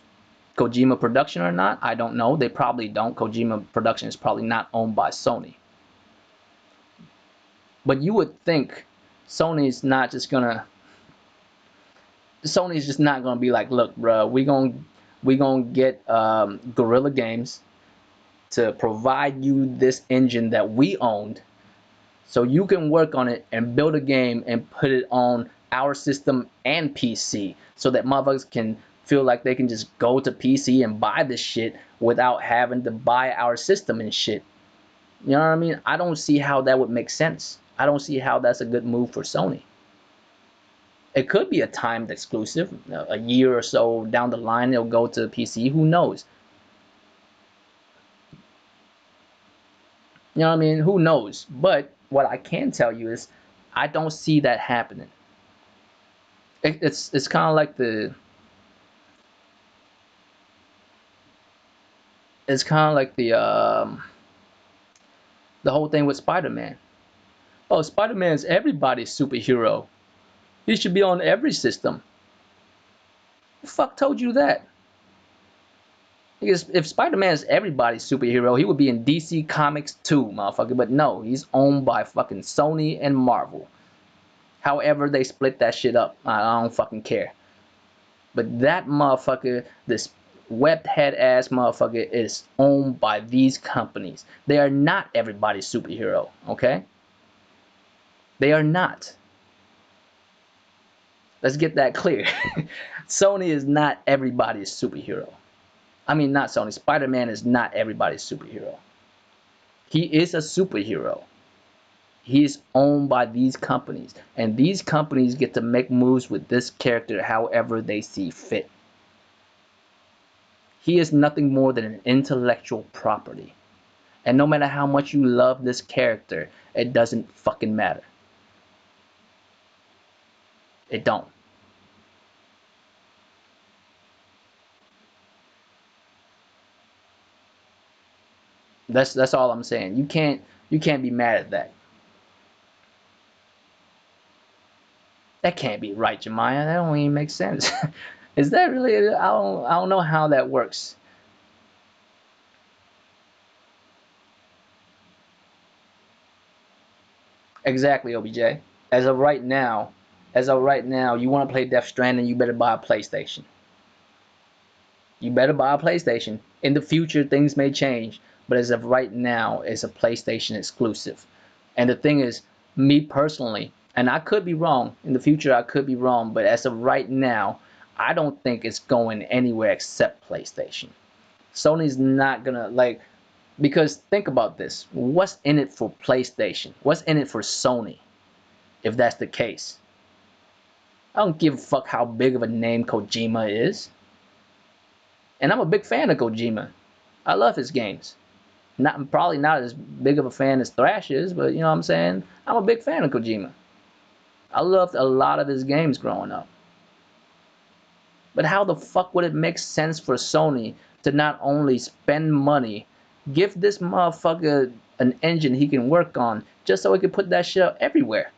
Kojima Production or not, I don't know. They probably don't. Kojima Production is probably not owned by Sony. But you would think Sony's not just gonna Sony's just not gonna be like, look, bro, we gonna get Guerrilla Games to provide you this engine that we owned, so you can work on it and build a game and put it on our system and PC, so that motherfuckers can feel like they can just go to PC and buy this shit without having to buy our system and shit. You know what I mean? I don't see how that would make sense. I don't see how that's a good move for Sony. It could be a timed exclusive. A year or so down the line, it'll go to PC. Who knows? You know what I mean? Who knows? But what I can tell you is, I don't see that happening. It's kind of like the whole thing with Spider-Man. Oh, Spider-Man is everybody's superhero. He should be on every system. Who the fuck told you that? Because if Spider-Man is everybody's superhero, he would be in DC Comics too, motherfucker. But no, he's owned by fucking Sony and Marvel. However they split that shit up, I don't fucking care. But that motherfucker, this webbed head ass motherfucker, is owned by these companies. They are not everybody's superhero, okay? They are not. Let's get that clear. Sony is not everybody's superhero. I mean, not Sony. Spider-Man is not everybody's superhero. He is a superhero. He is owned by these companies, and these companies get to make moves with this character however they see fit. He is nothing more than an intellectual property. And no matter how much you love this character, it doesn't fucking matter. It don't. That's all I'm saying. You can't be mad at that. That can't be right, Jemiah. That don't even make sense. Is that really? I don't know how that works. Exactly, OBJ. As of right now, as of right now, you want to play Death Stranding, you better buy a PlayStation. You better buy a PlayStation. In the future, things may change, but as of right now, it's a PlayStation exclusive. And the thing is, me personally, and I could be wrong. In the future, I could be wrong, but as of right now, I don't think it's going anywhere except PlayStation. Sony's not gonna like, because think about this. What's in it for PlayStation? What's in it for Sony if that's the case? I don't give a fuck how big of a name Kojima is. And I'm a big fan of Kojima. I love his games. Not probably not as big of a fan as Thrash is, but you know what I'm saying? I'm a big fan of Kojima. I loved a lot of his games growing up. But how the fuck would it make sense for Sony to not only spend money, give this motherfucker an engine he can work on just so he can put that shit out everywhere?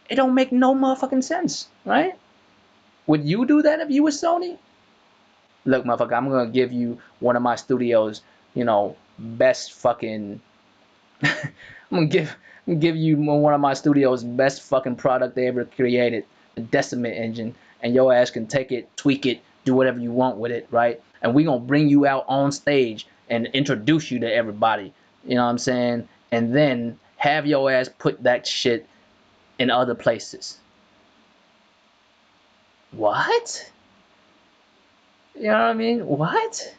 It don't make no motherfucking sense, right? Would you do that if you were Sony? Look, motherfucker, I'm gonna give you one of my studios, best fucking. I'm gonna give you one of my studios' best fucking product they ever created, the Decimate engine, and your ass can take it, tweak it, do whatever you want with it, right? And we gonna bring you out on stage and introduce you to everybody. You know what I'm saying? And then have your ass put that shit in other places. What? You know what I mean? What?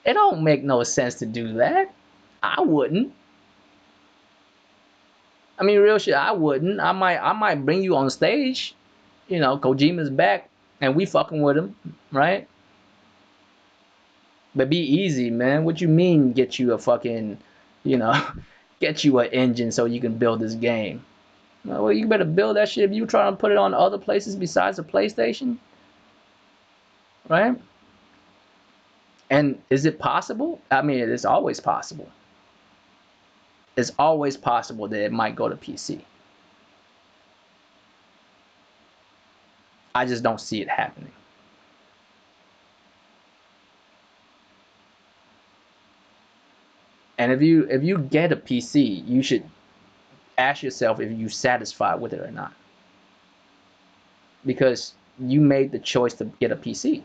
It don't make no sense to do that. I wouldn't. I mean, real shit. I wouldn't. I might bring you on stage. Kojima's back, and we fucking with him, right? But be easy, man. What you mean? Get you a fucking, you know, get you an engine so you can build this game. Well, you better build that shit if you trying to put it on other places besides the PlayStation, right? And is it possible? I mean, it's always possible. It's always possible that it might go to PC. I just don't see it happening. And if you get a PC, you should ask yourself if you're satisfied with it or not, because you made the choice to get a PC.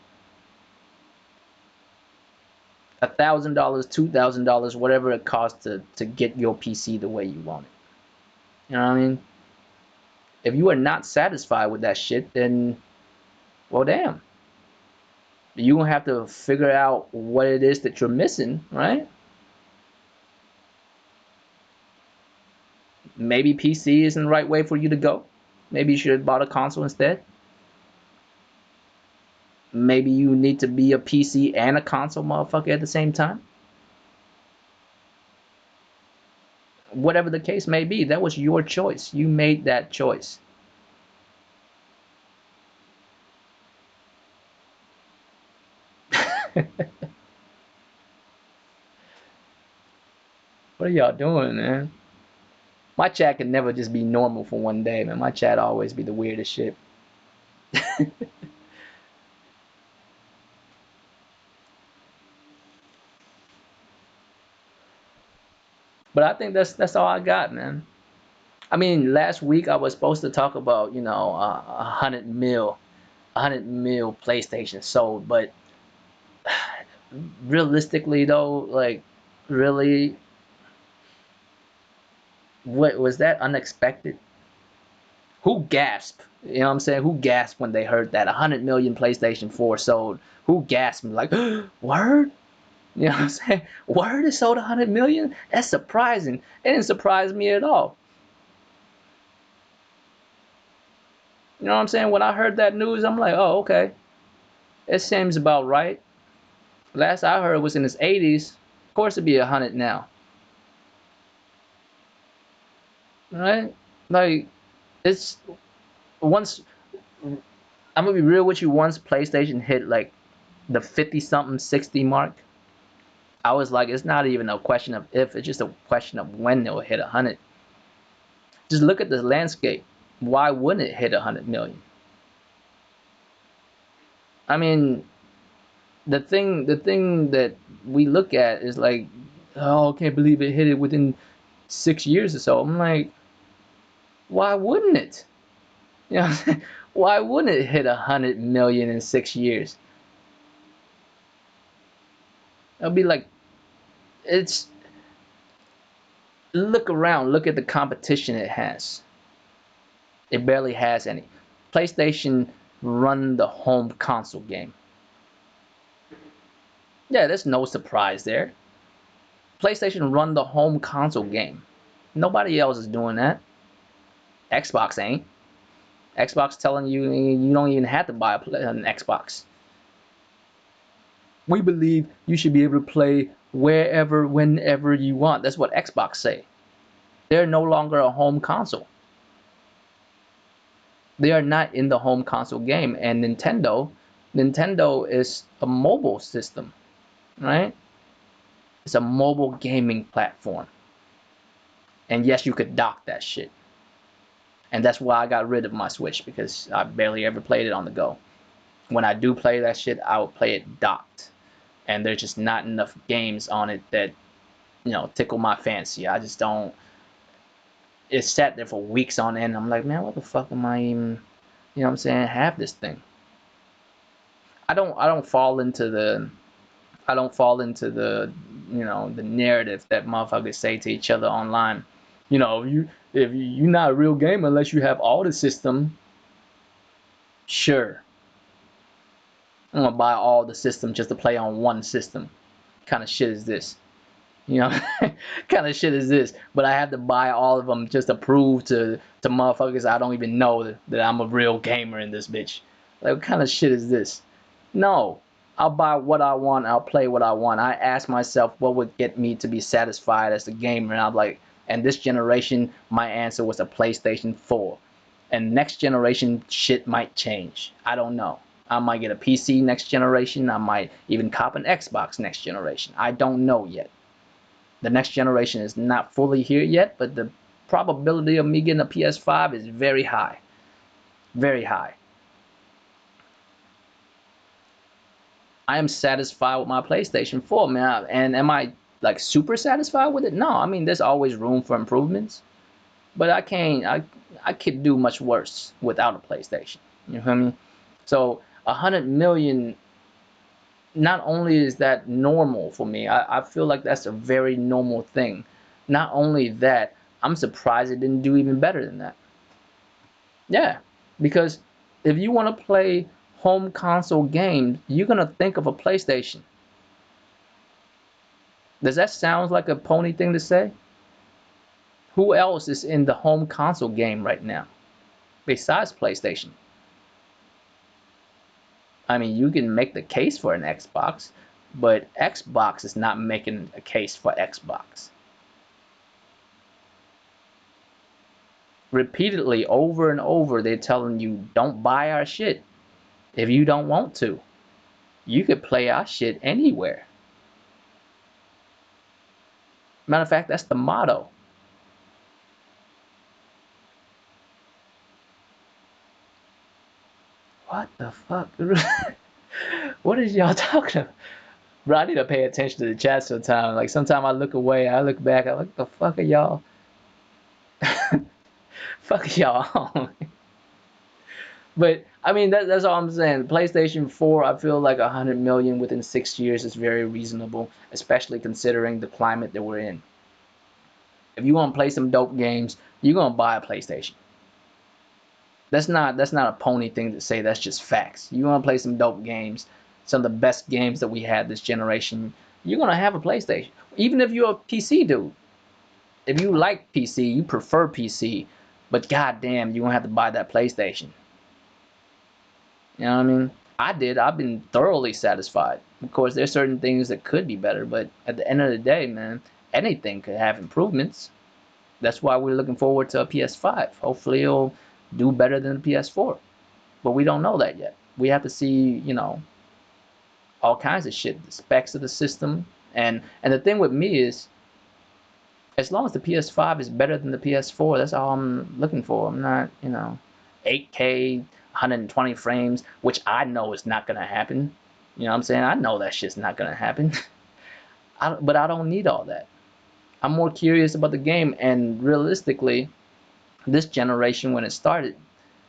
$1,000, $2,000, whatever it costs to get your PC the way you want it. You know what I mean? If you are not satisfied with that shit, then well, damn, you gonna have to figure out what it is that you're missing, right? Maybe PC isn't the right way for you to go. Maybe you should have bought a console instead. Maybe you need to be a PC and a console motherfucker at the same time. Whatever the case may be, that was your choice. You made that choice. What are y'all doing, man? My chat can never just be normal for one day, man. My chat always be the weirdest shit. But I think that's all I got, man. I mean, last week I was supposed to talk about, 100 mil PlayStation sold, but realistically though, like, really, what was that unexpected? Who gasped? You know what I'm saying? Who gasped when they heard that 100 million PlayStation 4 sold? Who gasped like, word? You know what I'm saying? Word is sold 100 million? That's surprising. It didn't surprise me at all. You know what I'm saying? When I heard that news, I'm like, oh, okay. It seems about right. Last I heard was in his 80s. Of course, it'd be 100 now, right? Like, it's once. I'm gonna be real with you. Once PlayStation hit like the 50 something 60 mark, I was like, it's not even a question of if, it's just a question of when it'll hit 100. Just look at the landscape. Why wouldn't it hit 100 million? I mean, the thing that we look at is like, oh, I can't believe it hit it within 6 years or so. I'm like, why wouldn't it? You know, why wouldn't it hit 100 million in 6 years? It'll be like, it's look around, look at the competition it has. It barely has any. PlayStation run the home console game. Yeah, there's no surprise there. PlayStation run the home console game. Nobody else is doing that. Xbox ain't. Xbox telling you you don't even have to buy an Xbox. We believe you should be able to play wherever, whenever you want. That's what Xbox say. They're no longer a home console. They are not in the home console game. And Nintendo is a mobile system, right? It's a mobile gaming platform. And yes, you could dock that shit. And that's why I got rid of my Switch, because I barely ever played it on the go. When I do play that shit, I would play it docked. And there's just not enough games on it that, tickle my fancy. I just don't. It sat there for weeks on end. I'm like, man, what the fuck am I even, what I'm saying, have this thing? I don't fall into the I don't fall into the narrative that motherfuckers say to each other online. You're not a real gamer unless you have all the system. Sure, I'm gonna buy all the system just to play on one system. Kind of shit is this? You know, kind of shit is this? But I have to buy all of them just to prove to motherfuckers I don't even know that I'm a real gamer in this bitch. Like, what kind of shit is this? No, I'll buy what I want. I'll play what I want. I ask myself what would get me to be satisfied as a gamer, and I'm like, and this generation, my answer was a PlayStation 4. And next generation, shit might change. I don't know. I might get a PC next generation. I might even cop an Xbox next generation. I don't know yet. The next generation is not fully here yet, but the probability of me getting a PS5 is very high. Very high. I am satisfied with my PlayStation 4, man. And am I like super satisfied with it? No, I mean there's always room for improvements, but I could do much worse without a PlayStation. You know what I mean? So 100 million, not only is that normal for me, I feel like that's a very normal thing. Not only that, I'm surprised it didn't do even better than that. Yeah, because if you want to play home console games, you're gonna think of a PlayStation. Does that sound like a pony thing to say? Who else is in the home console game right now besides PlayStation? I mean, you can make the case for an Xbox, but Xbox is not making a case for Xbox. Repeatedly, over and over, they're telling you, don't buy our shit if you don't want to. You could play our shit anywhere. Matter of fact, that's the motto. What the fuck? What is y'all talking about? Bro, I need to pay attention to the chat sometimes. Like, sometimes I look away, I look back, I'm like, what the fuck are y'all? Fuck y'all. But I mean, that's all I'm saying. PlayStation 4, I feel like 100 million within 6 years is very reasonable, especially considering the climate that we're in. If you want to play some dope games, you're gonna buy a PlayStation. That's not a pony thing to say. That's just facts. You want to play some dope games, some of the best games that we had this generation. You're gonna have a PlayStation, even if you're a PC dude. If you like PC, you prefer PC, but goddamn, you're gonna have to buy that PlayStation. You know what I mean? I did. I've been thoroughly satisfied. Of course, there's certain things that could be better, but at the end of the day, man, anything could have improvements. That's why we're looking forward to a PS5. Hopefully, it'll do better than the PS4. But we don't know that yet. We have to see, all kinds of shit, the specs of the system, And the thing with me is, as long as the PS5 is better than the PS4, that's all I'm looking for. I'm not, 8K, 120 frames, which I know is not gonna happen. You know what I'm saying? I know that shit's not gonna happen. But I don't need all that. I'm more curious about the game, and realistically, this generation when it started,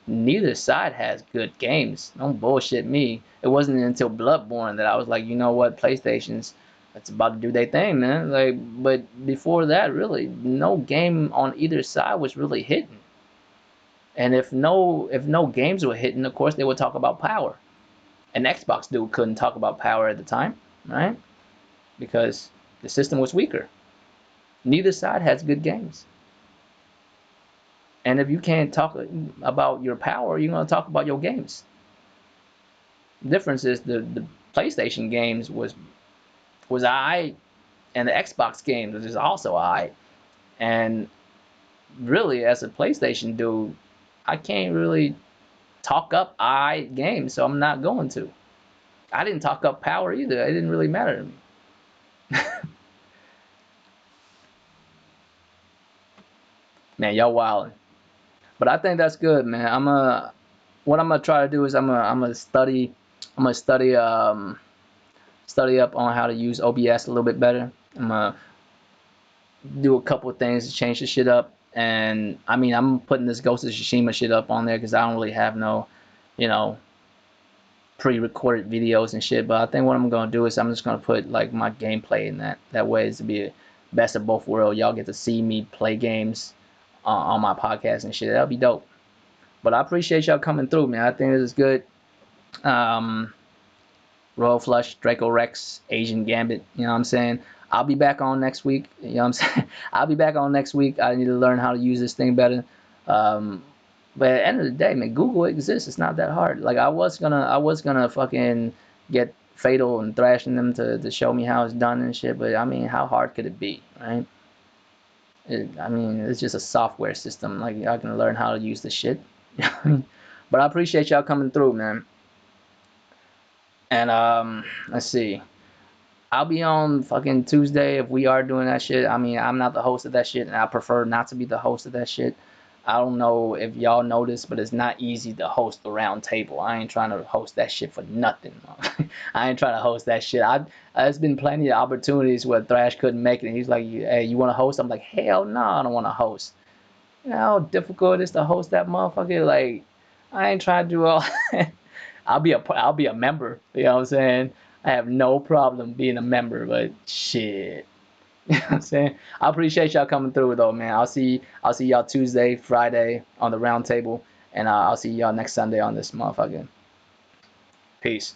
neither side has good games. Don't bullshit me. It wasn't until Bloodborne that I was like, you know what, PlayStation's that's about to do their thing, man. Like, but before that, really, no game on either side was really hitting. And if no games were hitting, of course they would talk about power. An Xbox dude couldn't talk about power at the time, right? Because the system was weaker. Neither side has good games. And if you can't talk about your power, you're gonna talk about your games. The difference is the PlayStation games was alright, and the Xbox games was also alright. And really, as a PlayStation dude, I can't really talk up alright games, so I'm not going to. I didn't talk up power either. It didn't really matter to me. Man, y'all wildin'. But I think that's good, man. What I'm gonna try to do is I'm gonna study up on how to use OBS a little bit better. I'm gonna do a couple of things to change the shit up. And I mean, I'm putting this Ghost of Tsushima shit up on there because I don't really have no, you know, pre-recorded videos and shit. But I think what I'm gonna do is I'm just gonna put like my gameplay in that. That way, it's to be a best of both worlds. Y'all get to see me play games on my podcast and shit. That'll be dope. But I appreciate y'all coming through, man. I think this is good. Um, Royal Flush, Draco Rex, Asian Gambit. You know what I'm saying? I'll be back on next week. You know what I'm saying? I'll be back on next week. I need to learn how to use this thing better. Um, but at the end of the day, man, Google exists. It's not that hard. Like I was gonna fucking get Fatal and thrashing them to show me how it's done and shit. But I mean, how hard could it be, right? I mean, it's just a software system. Like I can learn how to use the shit. But I appreciate y'all coming through, man. And let's see. I'll be on fucking Tuesday if we are doing that shit. I mean, I'm not the host of that shit, and I prefer not to be the host of that shit. I don't know if y'all noticed, but it's not easy to host the round table. I ain't trying to host that shit for nothing. I ain't trying to host that shit. There's been plenty of opportunities where Thrash couldn't make it, and he's like, "Hey, you want to host?" I'm like, "Hell no, I don't want to host." You know how difficult it is to host that motherfucker? Like, I ain't trying to do all. I'll be a member. You know what I'm saying? I have no problem being a member, but shit. You know what I'm saying? I appreciate y'all coming through though, man. I'll see y'all Tuesday, Friday on the round table, and I'll see y'all next Sunday on this motherfucker. Peace.